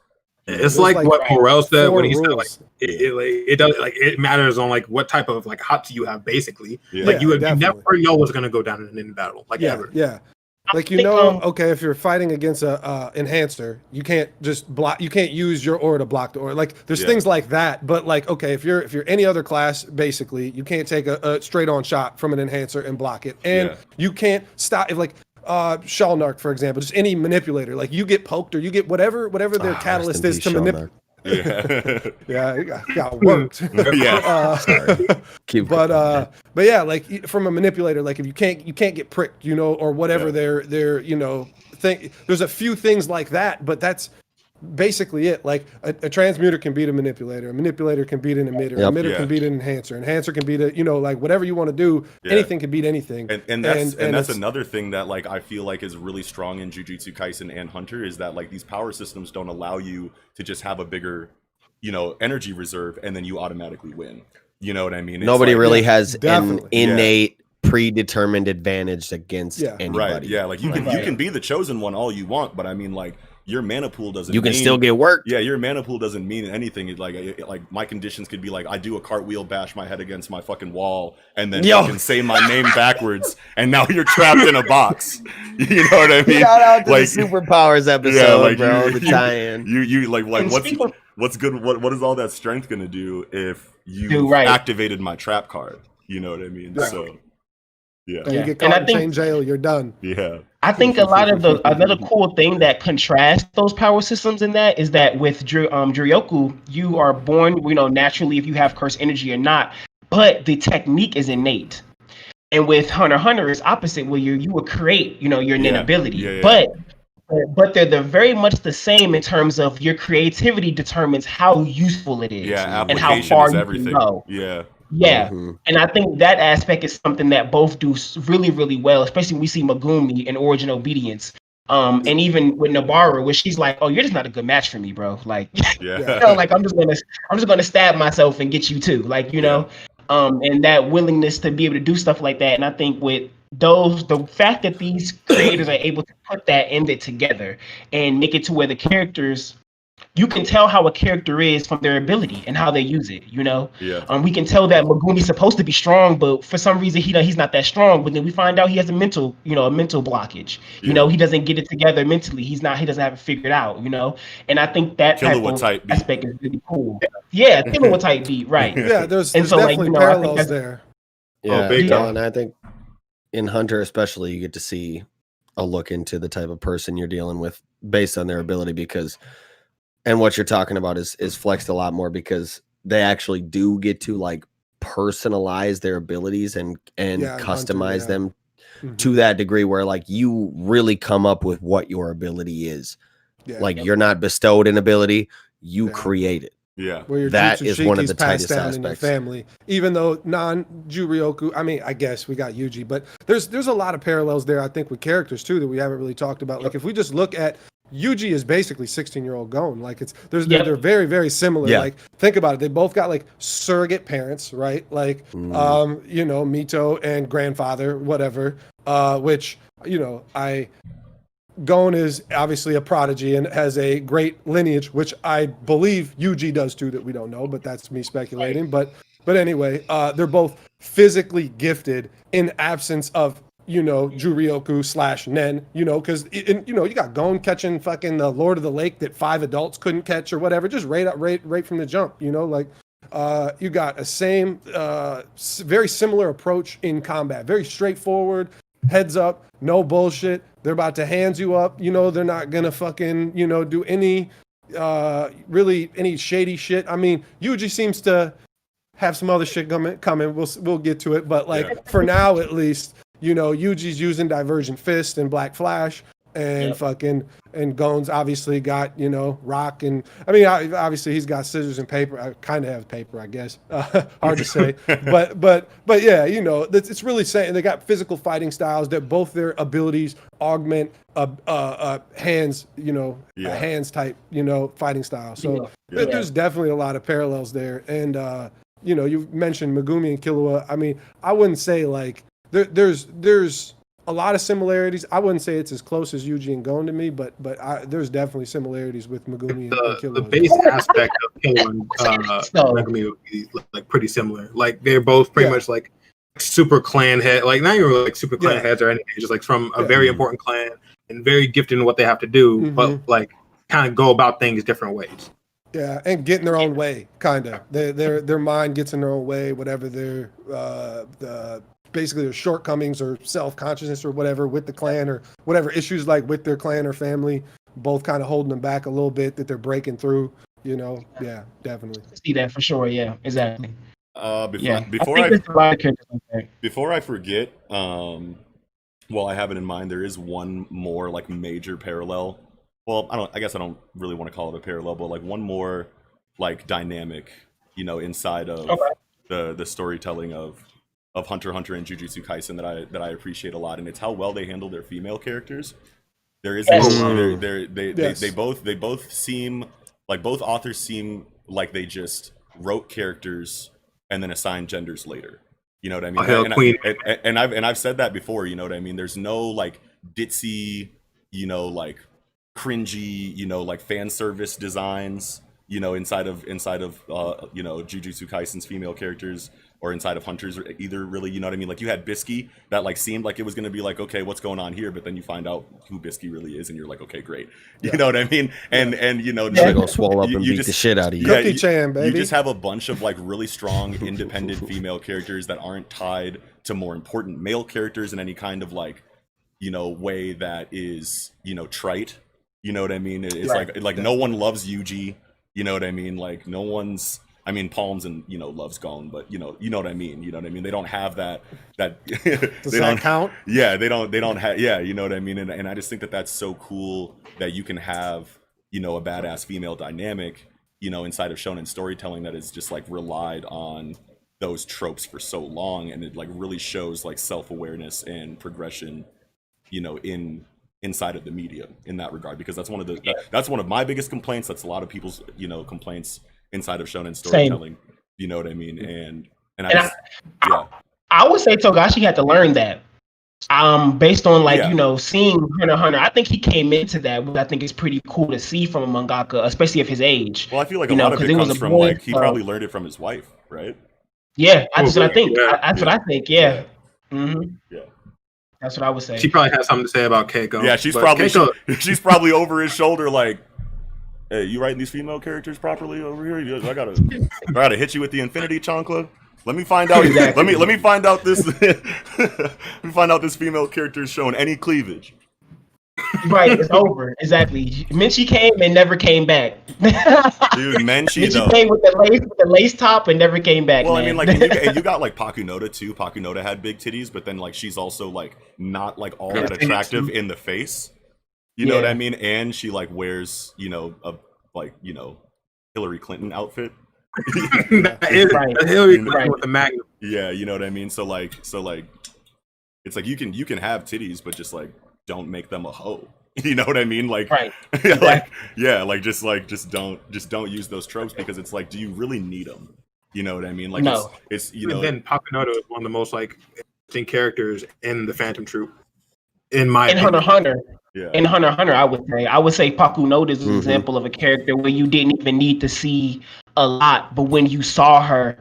It's like what Morel said when he said like rules. it does like it matters on like what type of like hots you have basically. Yeah. Like you definitely. never know what's gonna go down in battle. Like ever. Yeah. Like think, okay, if you're fighting against a enhancer, you can't just block. You can't use your aura to block the aura. Like there's things like that. But like, okay, if you're any other class, basically, you can't take a straight on shot from an enhancer and block it, and you can't stop if like Shalnark, for example, just any manipulator. Like you get poked or you get whatever their catalyst is to manipulate. Yeah. It got worked. Yeah. But yeah, like from a manipulator, like if you can't get pricked, or whatever their thing. There's a few things like that, but that's basically it. Like a transmuter can beat a manipulator can beat an emitter, emitter can beat an enhancer can beat like whatever you want to do. Anything can beat anything. And that's another thing that like I feel like is really strong in Jujutsu Kaisen and Hunter is that like these power systems don't allow you to just have a bigger energy reserve and then you automatically win. You know what I mean? It's Nobody like, really has an definitely. innate predetermined advantage against anybody. Right. Yeah. Like you can be the chosen one all you want, but I mean like your mana pool doesn't. You can still get worked. Yeah, your mana pool doesn't mean anything. It's like my conditions could be like I do a cartwheel, bash my head against my fucking wall, and then fucking say my name backwards, and now you're trapped in a box. You know what I mean? Shout out to like the Superpowers episode, bro. The tie-in. You like what's good? What is all that strength gonna do if you activated my trap card? You know what I mean? Right. So yeah. You get caught in chain jail, you're done. Yeah. I think a lot of another cool thing that contrasts those power systems in that is that with Juryoku, you are born, naturally if you have cursed energy or not, but the technique is innate. And with Hunter x Hunter, it's opposite, where you will create, your Nen ability. Yeah. But they're very much the same in terms of your creativity determines how useful it is. Yeah, and how application far is you everything. can go. Yeah. Yeah, and I think that aspect is something that both do really, really well, especially when we see Megumi in Origin Obedience. And even with Nabaru, where she's like, "Oh, you're just not a good match for me, bro." Like, Yeah. you know, like I'm just gonna stab myself and get you too. Like, you know, and that willingness to be able to do stuff like that. And I think with the fact that these creators are able to put that in it together and make it to where the characters, you can tell how a character is from their ability and how they use it. You know, Yeah. we can tell that Megumi's supposed to be strong, but for some reason he's not that strong. But then we find out he has a mental blockage. You know, he doesn't get it together mentally. He doesn't have it figured out. You know, and I think that type of aspect is really cool. Yeah, Killua type beat, right? Yeah, there's And so, like, definitely you know, I think parallels that's there. Yeah, big no, time. and I think in Hunter especially, you get to see a look into the type of person you're dealing with based on their ability, because, and what you're talking about is flexed a lot more because they actually do get to like personalize their abilities and Yeah, in customize Hunter, them Mhm. to that degree where like you really come up with what your ability is. Yeah. Like you're not bestowed an ability, you Yeah. create it. Yeah. Where your That jutsu is one of shiki's the passed tightest down in your aspects. family, even though non-Juryoku. I mean, I guess we got Yuji, but there's a lot of parallels there. I think with characters too that we haven't really talked about. Like if we just look at Yuji is basically 16-year-old Gon. Like they're very, very similar. Yeah. Like think about it. They both got like surrogate parents, right? Like you know, Mito and grandfather, whatever. Which, you know, Gon is obviously a prodigy and has a great lineage, which I believe Yuji does too, that we don't know, but that's me speculating. But anyway, they're both physically gifted in absence of, you know, Juryoku / Nen, you know, because you know, you got Gon catching fucking the Lord of the Lake that 5 adults couldn't catch or whatever, just right from the jump, you know, like you got a same very similar approach in combat, very straightforward, heads up, no bullshit. They're about to hands you up, you know, they're not gonna fucking, you know, do any really any shady shit. I mean, Yuji seems to have some other shit coming. We'll get to it, but like for now at least, you know, Yuji's using Divergent Fist and Black Flash, and fucking, and Gon's obviously got, you know, rock, and I mean, obviously he's got scissors and paper. I kind of have paper, I guess. Hard to say, but yeah, you know, it's really saying they got physical fighting styles that both their abilities augment hands, you know, a hands type, you know, fighting style. So there's definitely a lot of parallels there, and you know, you mentioned Megumi and Killua. I mean, I wouldn't say like there's a lot of similarities. I wouldn't say it's as close as Yuji and Gon to me, but there's definitely similarities with Megumi and Killua. The base aspect of Killua and Megumi would be like pretty similar. Like they're both pretty much like super clan head, like not even like super clan heads or anything. Just like from a very important clan and very gifted in what they have to do, but like kind of go about things different ways. Yeah, and get in their own way, kind of. Their mind gets in their own way, whatever their basically their shortcomings or self-consciousness or whatever with the clan, or whatever issues like with their clan or family, both kind of holding them back a little bit, that they're breaking through, you know. Yeah, definitely. See that for sure. Yeah, exactly. Before I forget, well, I have it in mind. There is one more like major parallel. Well, I guess I don't really want to call it a parallel, but like one more like dynamic, you know, inside of the storytelling of Hunter x Hunter and Jujutsu Kaisen that I appreciate a lot, and it's how well they handle their female characters. There is they both seem like, both authors seem like they just wrote characters and then assigned genders later. You know what I mean? And I've said that before. You know what I mean? There's no like ditzy, you know, like cringy, you know, like fan service designs, you know, inside of you know, Jujutsu Kaisen's female characters, or inside of Hunter's either, really. You know what I mean? Like you had Bisky that like seemed like it was going to be like, okay, what's going on here? But then you find out who Bisky really is, and you're like, okay, great. You know what I mean? And you know, they're gonna swallow up and beat the shit out of you. Cookie-chan, baby. You just have a bunch of like really strong independent female characters that aren't tied to more important male characters in any kind of like, you know, way that is, you know, trite. You know what I mean? It's like no one loves Yuji. You know what I mean? Like no one's. I mean, Palms and, you know, loves Gon, but you know what I mean. You know what I mean? They don't have that. Does they that don't count? Yeah, they don't have. Yeah, you know what I mean. And I just think that that's so cool that you can have, you know, a badass female dynamic, you know, inside of shonen storytelling that is just like relied on those tropes for so long, and it like really shows like self-awareness and progression, you know, in inside of the media in that regard, because that's one of that's one of my biggest complaints. That's a lot of people's complaints inside of shonen storytelling. You know what I mean? And I would say Togashi had to learn that. Based on seeing Hunter x Hunter, I think he came into that, which I think is pretty cool to see from a mangaka, especially of his age. Well, I feel like a lot of it comes from he probably learned it from his wife, right? Yeah, that's what I think. Yeah. That's what I think. Yeah. Mm-hmm. Yeah. That's what I would say. She probably has something to say about Keiko. Yeah, she's probably over his shoulder like, hey, you writing these female characters properly over here? I gotta hit you with the infinity chancla. Let me find out. Exactly. Let me find out this. Let me find out this female character is showing any cleavage. Right, it's over. Exactly. Menchie came and never came back. Dude, Menchie though came with the lace top and never came back. Well, man. I mean, like, and you got like Pakunoda too. Pakunoda had big titties, but then like she's also like not like all that attractive in the face. You know what I mean? And she like wears Hillary Clinton outfit. Hillary Clinton with a magnum. Yeah, you know what I mean. So like, it's like you can have titties, but just like don't make them a hoe. You know what I mean? Like, right. just don't use those tropes, because it's like, do you really need them? You know what I mean? Like, no. it's And then Pakunoda is one of the most like interesting characters in the Phantom Troop. In Hunter x Hunter. Yeah. In Hunter x Hunter, I would say Pakunoda is an example of a character where you didn't even need to see a lot, but when you saw her,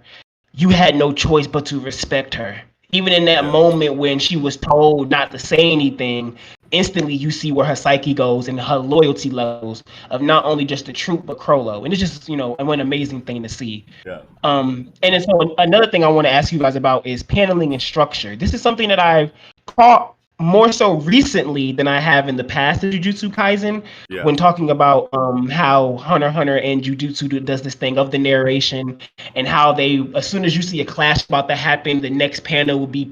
you had no choice but to respect her. Even in that moment when she was told not to say anything, instantly you see where her psyche goes and her loyalty levels of not only just the troop but Crollo, and it's just an amazing thing to see. Yeah. And so another thing I want to ask you guys about is paneling and structure. This is something that I've caught more so recently than I have in the past in Jujutsu Kaisen, when talking about how Hunter x Hunter and Jujutsu does this thing of the narration, and how they, as soon as you see a clash about to happen, the next panel will be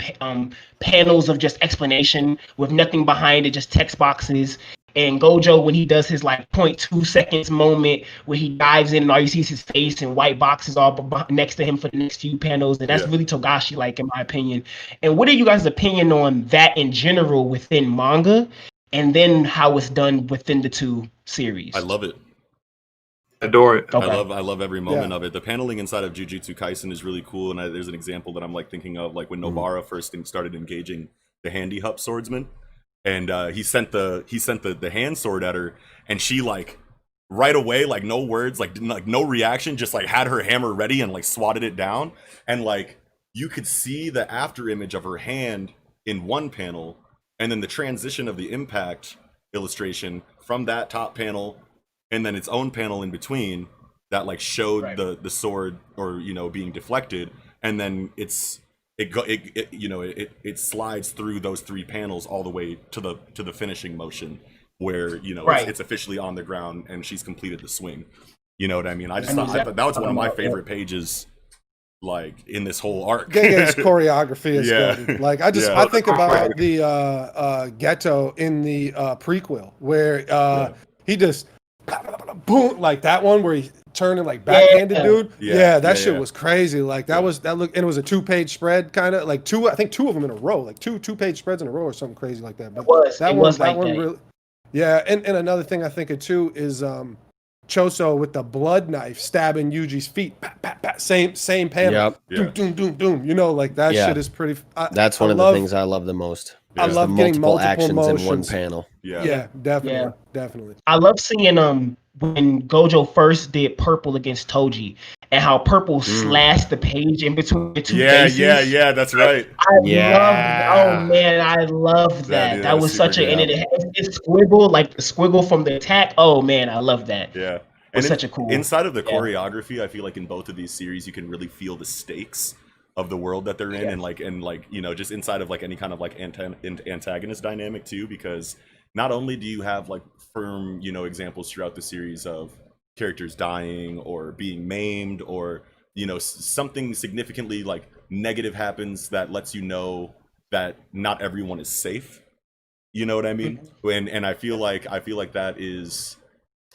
panels of just explanation with nothing behind it, just text boxes. And Gojo, when he does his like 0.2 seconds moment where he dives in and all you see is his face and white boxes all next to him for the next few panels, and that's really Togashi like, in my opinion. And what are you guys' opinion on that in general within manga, and then how it's done within the two series? I love it. Adore it. Okay. I love every moment of it. The paneling inside of Jujutsu Kaisen is really cool, and there's an example that I'm like thinking of, like when Nobara first started engaging the handy hup swordsman. And he sent the hand sword at her, and she like right away, like no words, like no reaction, just like had her hammer ready and like swatted it down. And like you could see the after image of her hand in one panel, and then the transition of the impact illustration from that top panel, and then its own panel in between that like showed the sword or being deflected, and then it slides through those three panels all the way to the finishing motion where it's officially on the ground and she's completed the swing. You know what I mean? I thought that was one of my favorite pages, like in this whole arc. Gegen's choreography is good. Like I think about the Ghetto in the prequel where he just boom, like that one where he turning like backhanded dude. That shit was crazy. Like that looked, and it was a 2-page spread, kind of like two of them in a row, like two 2-page spreads in a row or something crazy like that. But that one really. Yeah, and another thing I think of too is Choso with the blood knife stabbing Yuji's feet. Pat, pat, pat, same panel. Yep. Doom, doom, doom. Like that shit is pretty. That's one of the things I love the most. I love getting multiple actions motions in one panel. Yeah, definitely. I love seeing when Gojo first did Purple against Toji, and how Purple slashed the page in between the two faces. Yeah, that's right. I love that. Dude, that was such and it squiggle, like the squiggle from the attack. Oh man, I love that. Yeah. And such a cool. Inside of the choreography, I feel like in both of these series you can really feel the stakes of the world that they're in, and just inside of like any kind of like antagonist dynamic too, because not only do you have like firm examples throughout the series of characters dying or being maimed, or something significantly like negative happens that lets you know that not everyone is safe. You know what I mean? And I feel like that is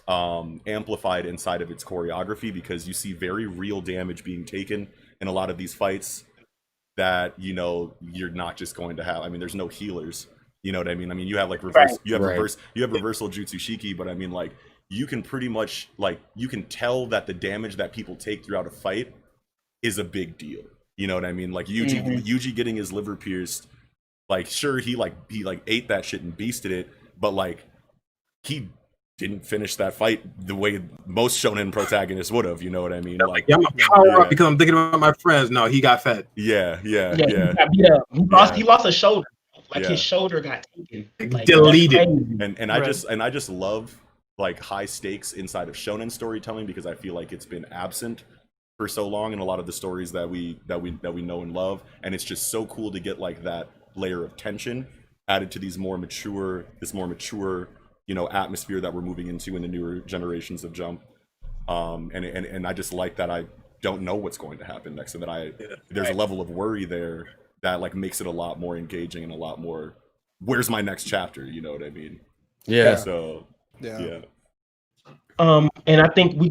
amplified inside of its choreography, because you see very real damage being taken in a lot of these fights that you're not just going to have. I mean, there's no healers You know what I mean? I mean, you have like reverse, Right. you have Right. reversal jutsu shiki, but I mean, like, you can pretty much like you can tell that the damage that people take throughout a fight is a big deal. You know what I mean? Like Yuji getting his liver pierced, like sure he ate that shit and beasted it, but like he didn't finish that fight the way most shonen protagonists would have. You know what I mean? Like, I'm a power up because I'm thinking about my friends. No, he got fed. yeah. He got beat up. He lost a shoulder. Like his shoulder got taken. Like, Deleted. And I just love like high stakes inside of shonen storytelling because I feel like it's been absent for so long in a lot of the stories that we know and love, and it's just so cool to get like that layer of tension added to this more mature atmosphere that we're moving into in the newer generations of Jump. And I just like that I don't know what's going to happen next, and that there's a level of worry there that like makes it a lot more engaging and a lot more where's my next chapter, you know what I mean? Yeah. So Yeah. And I think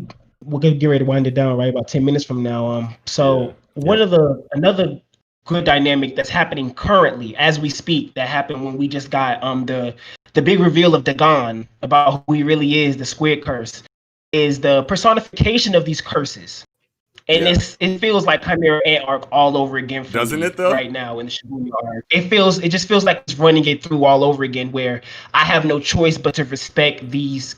we're gonna get ready to wind it down right about 10 minutes from now. So one of another good dynamic that's happening currently as we speak that happened when we just got the big reveal of Dagon about who he really is, the Squid Curse, is the personification of these curses. And it feels like Chimera Ant arc all over again for Doesn't me it, though? right now in the Shibuya arc. It just feels like it's running it through all over again, where I have no choice but to respect these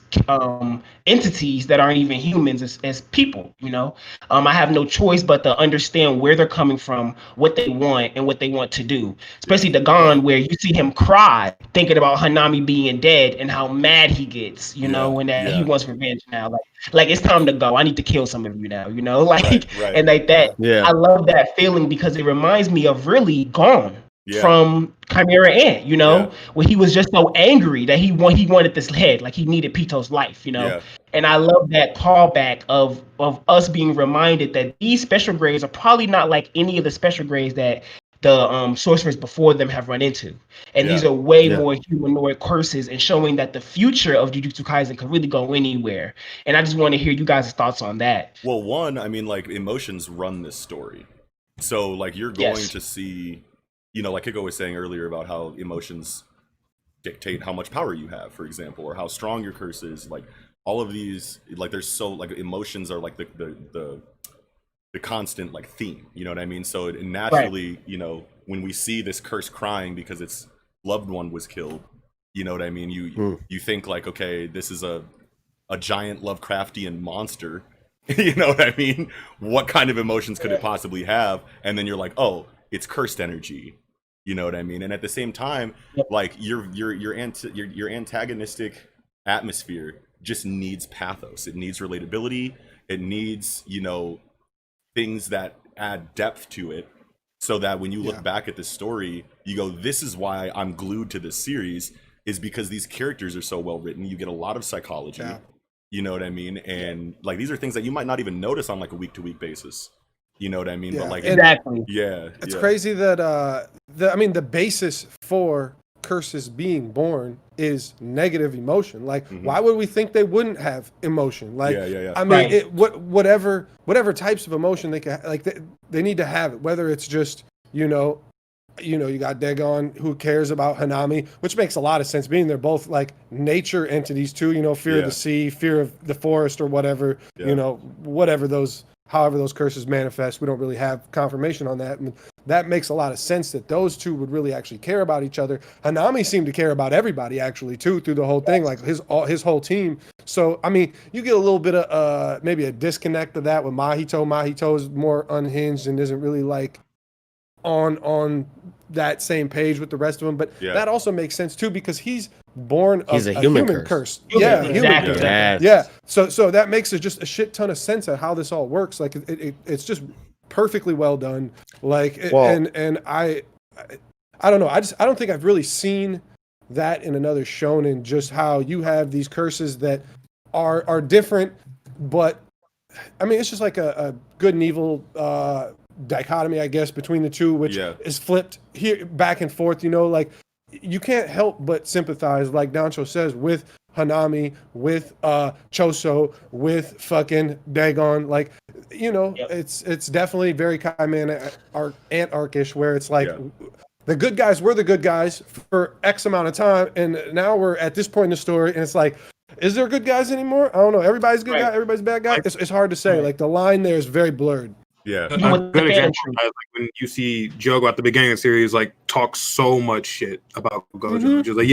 entities that aren't even humans as people. You know, I have no choice but to understand where they're coming from, what they want, and what they want to do. Especially Dagon, where you see him cry thinking about Hanami being dead and how mad he gets. You know, and that he wants revenge now. Like it's time to go. I need to kill some of you now. You know, and like that. Yeah. I love that feeling because it reminds me of really Gone from Chimera Ant, you know, where he was just so angry that he wanted this head, like he needed Pito's life, you know. And I love that callback of us being reminded that these special grades are probably not like any of the special grades that the sorcerers before them have run into. And these are way more humanoid curses, and showing that the future of Jujutsu Kaisen could really go anywhere. And I just want to hear you guys' thoughts on that. Well, one, I mean, like, emotions run this story. So, like, you're going to see, you know, like Kiko was saying earlier about how emotions dictate how much power you have, for example, or how strong your curse is. Like, all of these, like, there's so, like, emotions are, like, the constant, like, theme, you know what I mean? So, it naturally, you know, when we see this curse crying because its loved one was killed, you know what I mean? You think, like, okay, this is a giant Lovecraftian monster. You know what I mean? What kind of emotions could it possibly have? And then you're like, oh, it's cursed energy. You know what I mean? And at the same time, like your antagonistic atmosphere just needs pathos. It needs relatability. It needs, you know, things that add depth to it, so that when you look back at this story, you go, this is why I'm glued to this series, is because these characters are so well written. You get a lot of psychology. You know what I mean? And like, these are things that you might not even notice on like a week-to-week basis. You know what I mean? But like, exactly. It's crazy that the basis for curses being born is negative emotion. Like, why would we think they wouldn't have emotion? Like, I mean, whatever types of emotion they can, like, they need to have it. Whether it's just, you got Dagon, who cares about Hanami, which makes a lot of sense, being they're both like nature entities too, fear of the sea, fear of the forest, or whatever, however those curses manifest. We don't really have confirmation on that. And that makes a lot of sense that those two would really actually care about each other. Hanami seemed to care about everybody actually too, through the whole thing, like his whole team. So, I mean, you get a little bit of maybe a disconnect of that with Mahito. Mahito is more unhinged and isn't really like on that same page with the rest of them, but that also makes sense too, because he's born of a human curse. Human curse. So that makes it just a shit ton of sense at how this all works. Like it's just perfectly well done. Like and I don't know. I don't think I've really seen that in another shonen, just how you have these curses that are different, but I mean, it's just like a good and evil dichotomy, I guess, between the two, which is flipped here back and forth. Like you can't help but sympathize, like Dancho says, with Hanami, with Choso, with fucking Dagon. Like, it's definitely very Ant arc-ish, where it's like the good guys were the good guys for X amount of time, and now we're at this point in the story, and it's like, is there good guys anymore? I don't know. Everybody's good guy, everybody's bad guy. It's hard to say. Like the line there is very blurred. Yeah. A good example is like when you see Jogo at the beginning of the series like talk so much shit about Gojo. Just like,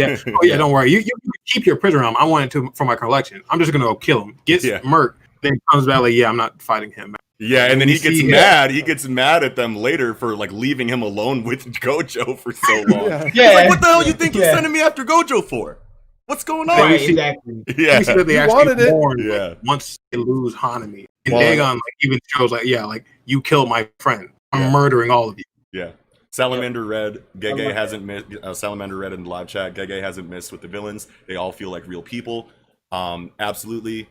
don't worry. You keep your prison realm. I want it for my collection. I'm just gonna go kill him. Gets murked, then comes back like, I'm not fighting him. Yeah, and then he gets mad. He gets mad at them later for like leaving him alone with Gojo for so long. He's like, what the hell you think you're sending me after Gojo for? What's going on? Right, exactly. Yeah. We see that they wanted actually it. born like, once they lose Hanami. And Dagon like even shows like, like you killed my friend. I'm murdering all of you. Yeah. Salamander Red, Gege hasn't missed. Salamander Red in the live chat. Gege hasn't missed with the villains. They all feel like real people. Absolutely.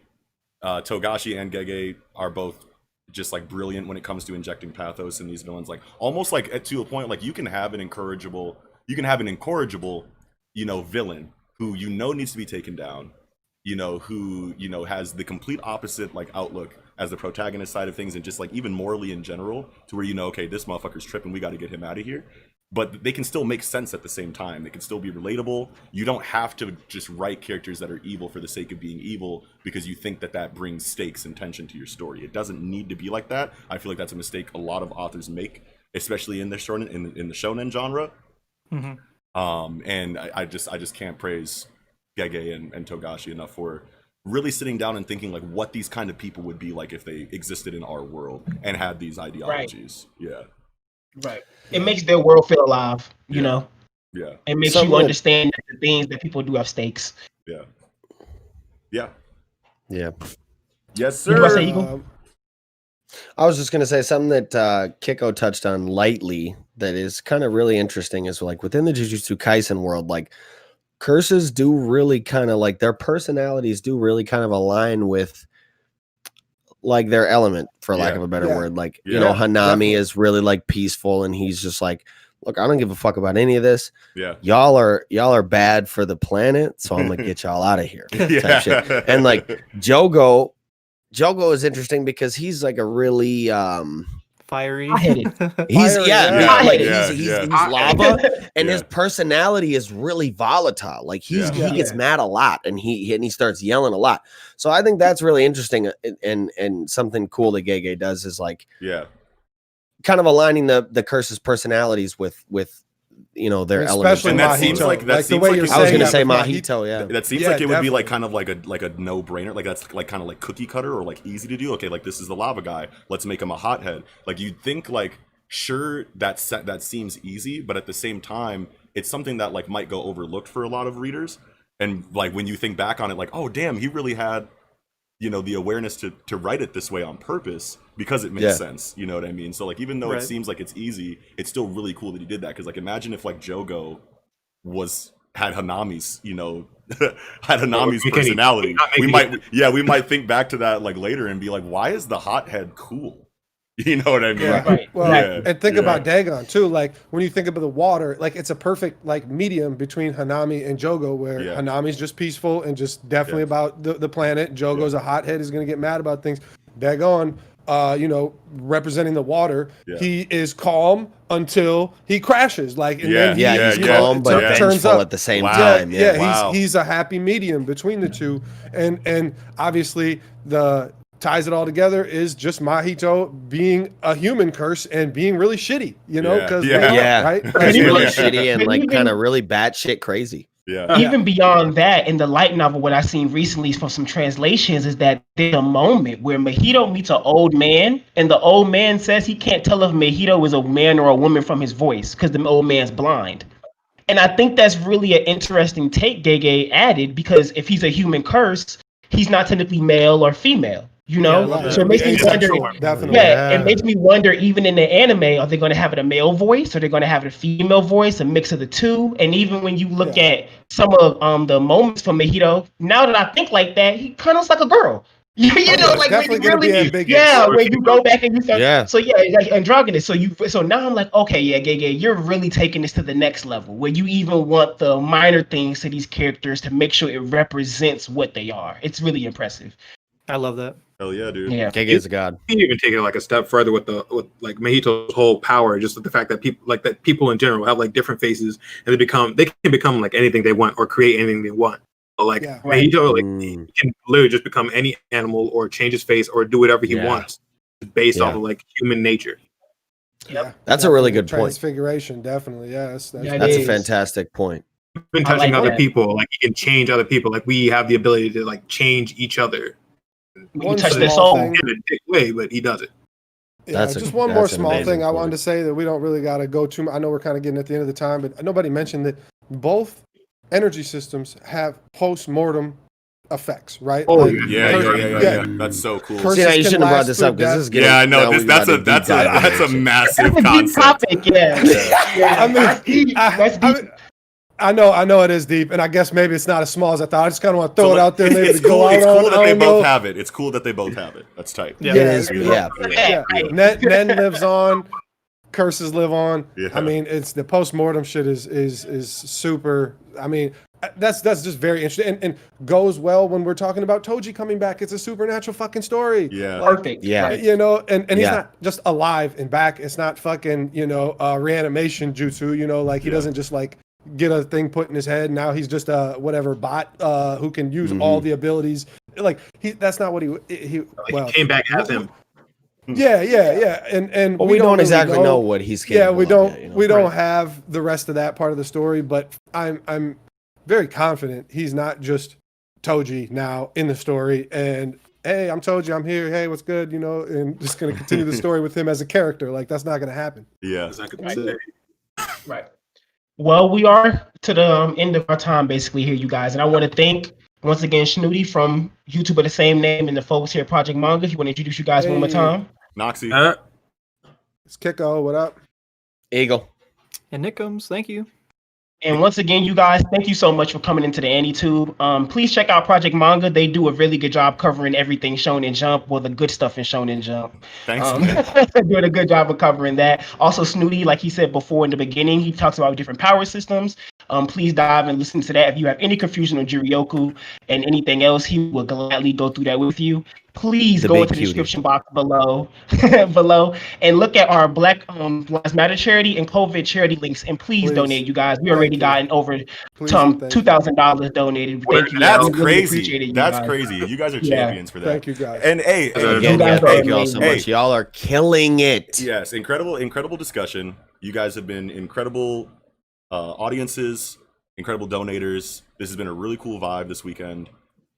Togashi and Gege are both just like brilliant when it comes to injecting pathos in these villains. Like almost like to a point, like you can have an incorrigible, villain who needs to be taken down, who has the complete opposite like outlook as the protagonist side of things, and just like even morally in general, to where okay, this motherfucker's tripping, we got to get him out of here. But they can still make sense at the same time. They can still be relatable. You don't have to just write characters that are evil for the sake of being evil because you think that brings stakes and tension to your story. It doesn't need to be like that. I feel like that's a mistake a lot of authors make, especially in the shonen in the shonen genre. And I just can't praise Gege and Togashi enough for really sitting down and thinking like what these kind of people would be like if they existed in our world and had these ideologies. Right. It makes their world feel alive, you know? Yeah. It makes you understand that the things that people do have stakes. Yeah. What Yes, do I say, sir. Eagle? I was just going to say something that Kiko touched on lightly that is kind of really interesting is like within the Jujutsu Kaisen world, like curses do really kind of like their personalities do really kind of align with like their element, for lack of a better word. Like, Hanami is really like peaceful and he's just like, look, I don't give a fuck about any of this. Yeah. Y'all are bad for the planet, so I'm going to get y'all out of here. Type shit. And like Jogo is interesting because he's like a really fiery. He's He's lava, and his personality is really volatile. Like he gets mad a lot, and he starts yelling a lot. So I think that's really interesting, and something cool that Gege does is like kind of aligning the curse's personalities with their elements. And that seems like the way you're saying. I was going to say Mahito. Yeah, that seems like it would be like kind of like a no brainer. Like that's like kind of like cookie cutter or like easy to do. Okay, like this is the lava guy. Let's make him a hothead. Like you'd think like sure that seems easy, but at the same time it's something that like might go overlooked for a lot of readers. And like when you think back on it, like oh damn, he really had the awareness to write it this way on purpose because it makes sense. You know what I mean? So like, even though it seems like it's easy, it's still really cool that he did that. Cause like, imagine if like Jogo had Hanami's, personality. We might think back to that like later and be like, why is the hothead cool? You know what I mean? Yeah. Right. Well, and think about Dagon too. Like when you think about the water, like it's a perfect like medium between Hanami and Jogo, where Hanami's just peaceful and just definitely about the planet. Jogo's a hothead, is gonna get mad about things. Dagon, representing the water, he is calm until he crashes. Like and then he's calm but vengeful at the same time. He's a happy medium between the two, and obviously the ties it all together is just Mahito being a human curse and being really shitty, because right? He's really shitty and like kind of really batshit crazy. Even beyond that, in the light novel, what I've seen recently from some translations is that there's a moment where Mahito meets an old man, and the old man says he can't tell if Mahito is a man or a woman from his voice because the old man's blind. And I think that's really an interesting take Gege added, because if he's a human curse, he's not technically male or female. So it makes me wonder. It makes me wonder. Even in the anime, are they going to have it a male voice? Are they going to have it a female voice? A mix of the two? And even when you look at some of the moments from Mahito, now that I think like that, he kind of looks like a girl. Like when you really, when you go back and you start, so like androgynous. So now I'm like, okay, Gege, you're really taking this to the next level, where you even want the minor things to these characters to make sure it represents what they are. It's really impressive. I love that. Hell yeah, dude. Yeah. Gege is a god. You can even take it like a step further with like Mahito's whole power, just the fact that people in general have like different faces and they can become like anything they want or create anything they want. But like Yeah. Mahito, he can literally just become any animal or change his face or do whatever he wants based off of like human nature. Yeah, That's a really good point. Transfiguration, definitely. Yes, Yeah, That's a is. fantastic point. Even touching like other that. people, like he can change other people. Like we have the ability to like change each other. You One touch their small soul. thing. In a dick way, but he does it. Yeah, That's just one more an small amazing thing I wanted point. to say that we don't really got to go too much. I know we're kind of getting at the end of the time, but nobody mentioned that both energy systems have post-mortem effects, right? Oh, Like, Yeah. That's so cool. Curse- See, now you can shouldn't have brought last this through up because this is death. getting. Yeah, I know. now we're about to deep That's dive into a it. massive That's a deep concept. topic, yeah. I mean, that's deep. That's deep. I know it is deep, and I guess maybe it's not as small as I thought. I just kind of want to throw it out there, maybe It's to go cool. out It's on. cool that I they don't both know. have it. It's cool that they both have it. That's tight. Yeah. It is. Yeah. Yeah. Nen lives on, curses live on. Yeah. I mean, it's the post-mortem shit is super. I mean, that's just very interesting and goes well when we're talking about Toji coming back. It's a supernatural fucking story. Yeah. Perfect. Yeah. Right. You know, and he's Yeah. not just alive and back. It's not fucking, reanimation jutsu, like he Yeah. doesn't just like get a thing put in his head. Now he's just a whatever bot who can use all the abilities. Like that's not what he well, He came back as him. yeah. And But we don't really exactly know what he's capable yeah, we don't of yet, we don't have the rest of that part of the story, but I'm very confident he's not just Toji now in the story and hey, I'm Toji, I'm here, hey, what's good, and just gonna continue the story with him as a character. Like that's not gonna happen. Yeah. As I could Right. say. Right. Well, we are to the end of our time basically here, you guys. And I want to thank once again Snooty from YouTube of the same name and the folks here at Project Manga. If you want to introduce you guys one more Hey. time. Noxie. It's Kiko, what up? Eagle. And Nickums, thank you. And once again, you guys, thank you so much for coming into the AniTube. Please check out Project Manga. They do a really good job covering everything Shonen Jump, well, the good stuff in Shonen Jump. Thanks, man. Doing a good job of covering that. Also, Snooty, like he said before in the beginning, he talks about different power systems. Please dive and listen to that. If you have any confusion on Juryoku and anything else, he will gladly go through that with you. Please The go big into the cutie. description box below, and look at our Black Lives Matter charity and COVID charity links. And please donate, you guys. We already you. gotten over Please and thank you. $2,000 donated. Thank you. That's We really appreciate crazy. it, you That's guys. crazy. You guys are Yeah. champions for that. Thank you guys. And hey, Again, You guys are thank you all so amazing. much. Y'all are killing it. yes, incredible discussion. You guys have been incredible audiences, incredible donators. This has been a really cool vibe this weekend.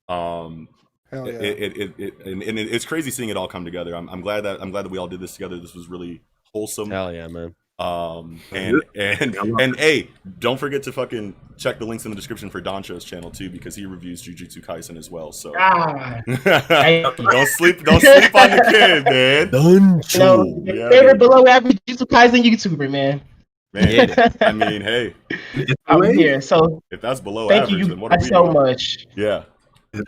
Hell yeah. It's crazy seeing it all come together. I'm glad that we all did this together. This was really wholesome. Hell yeah, man. And hey, don't forget to fucking check the links in the description for Doncho's channel too, because he reviews Jujutsu Kaisen as well. So don't sleep on the kid, man. Yeah, favorite below average Jujutsu Kaisen YouTuber, man. Man, I mean, hey, I'm here. So if that's below thank average, you then what are guys we so doing? much. Yeah.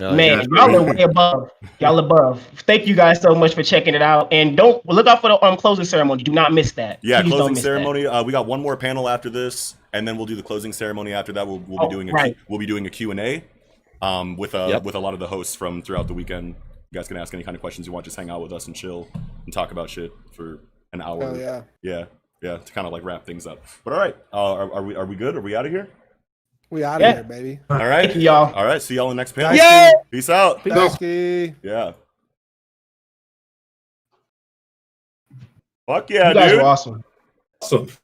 Man, y'all are way above. Y'all above. Thank you guys so much for checking it out. And don't look out for the closing ceremony. Do not miss that. Yeah, Please don't closing miss ceremony. We got one more panel after this, and then we'll do the closing ceremony after that. We'll be doing a Q&A with a lot of the hosts from throughout the weekend. You guys can ask any kind of questions you want. Just hang out with us and chill and talk about shit for an hour. Hell yeah. Yeah, to kind of like wrap things up. But all right, are we good? Are we out of here? We out of here, baby. All right, Thank you, y'all. All right, see y'all in the next panel. Yeah. Peace out. Daisuke. Yeah. Fuck yeah, You guys dude. are awesome. Awesome.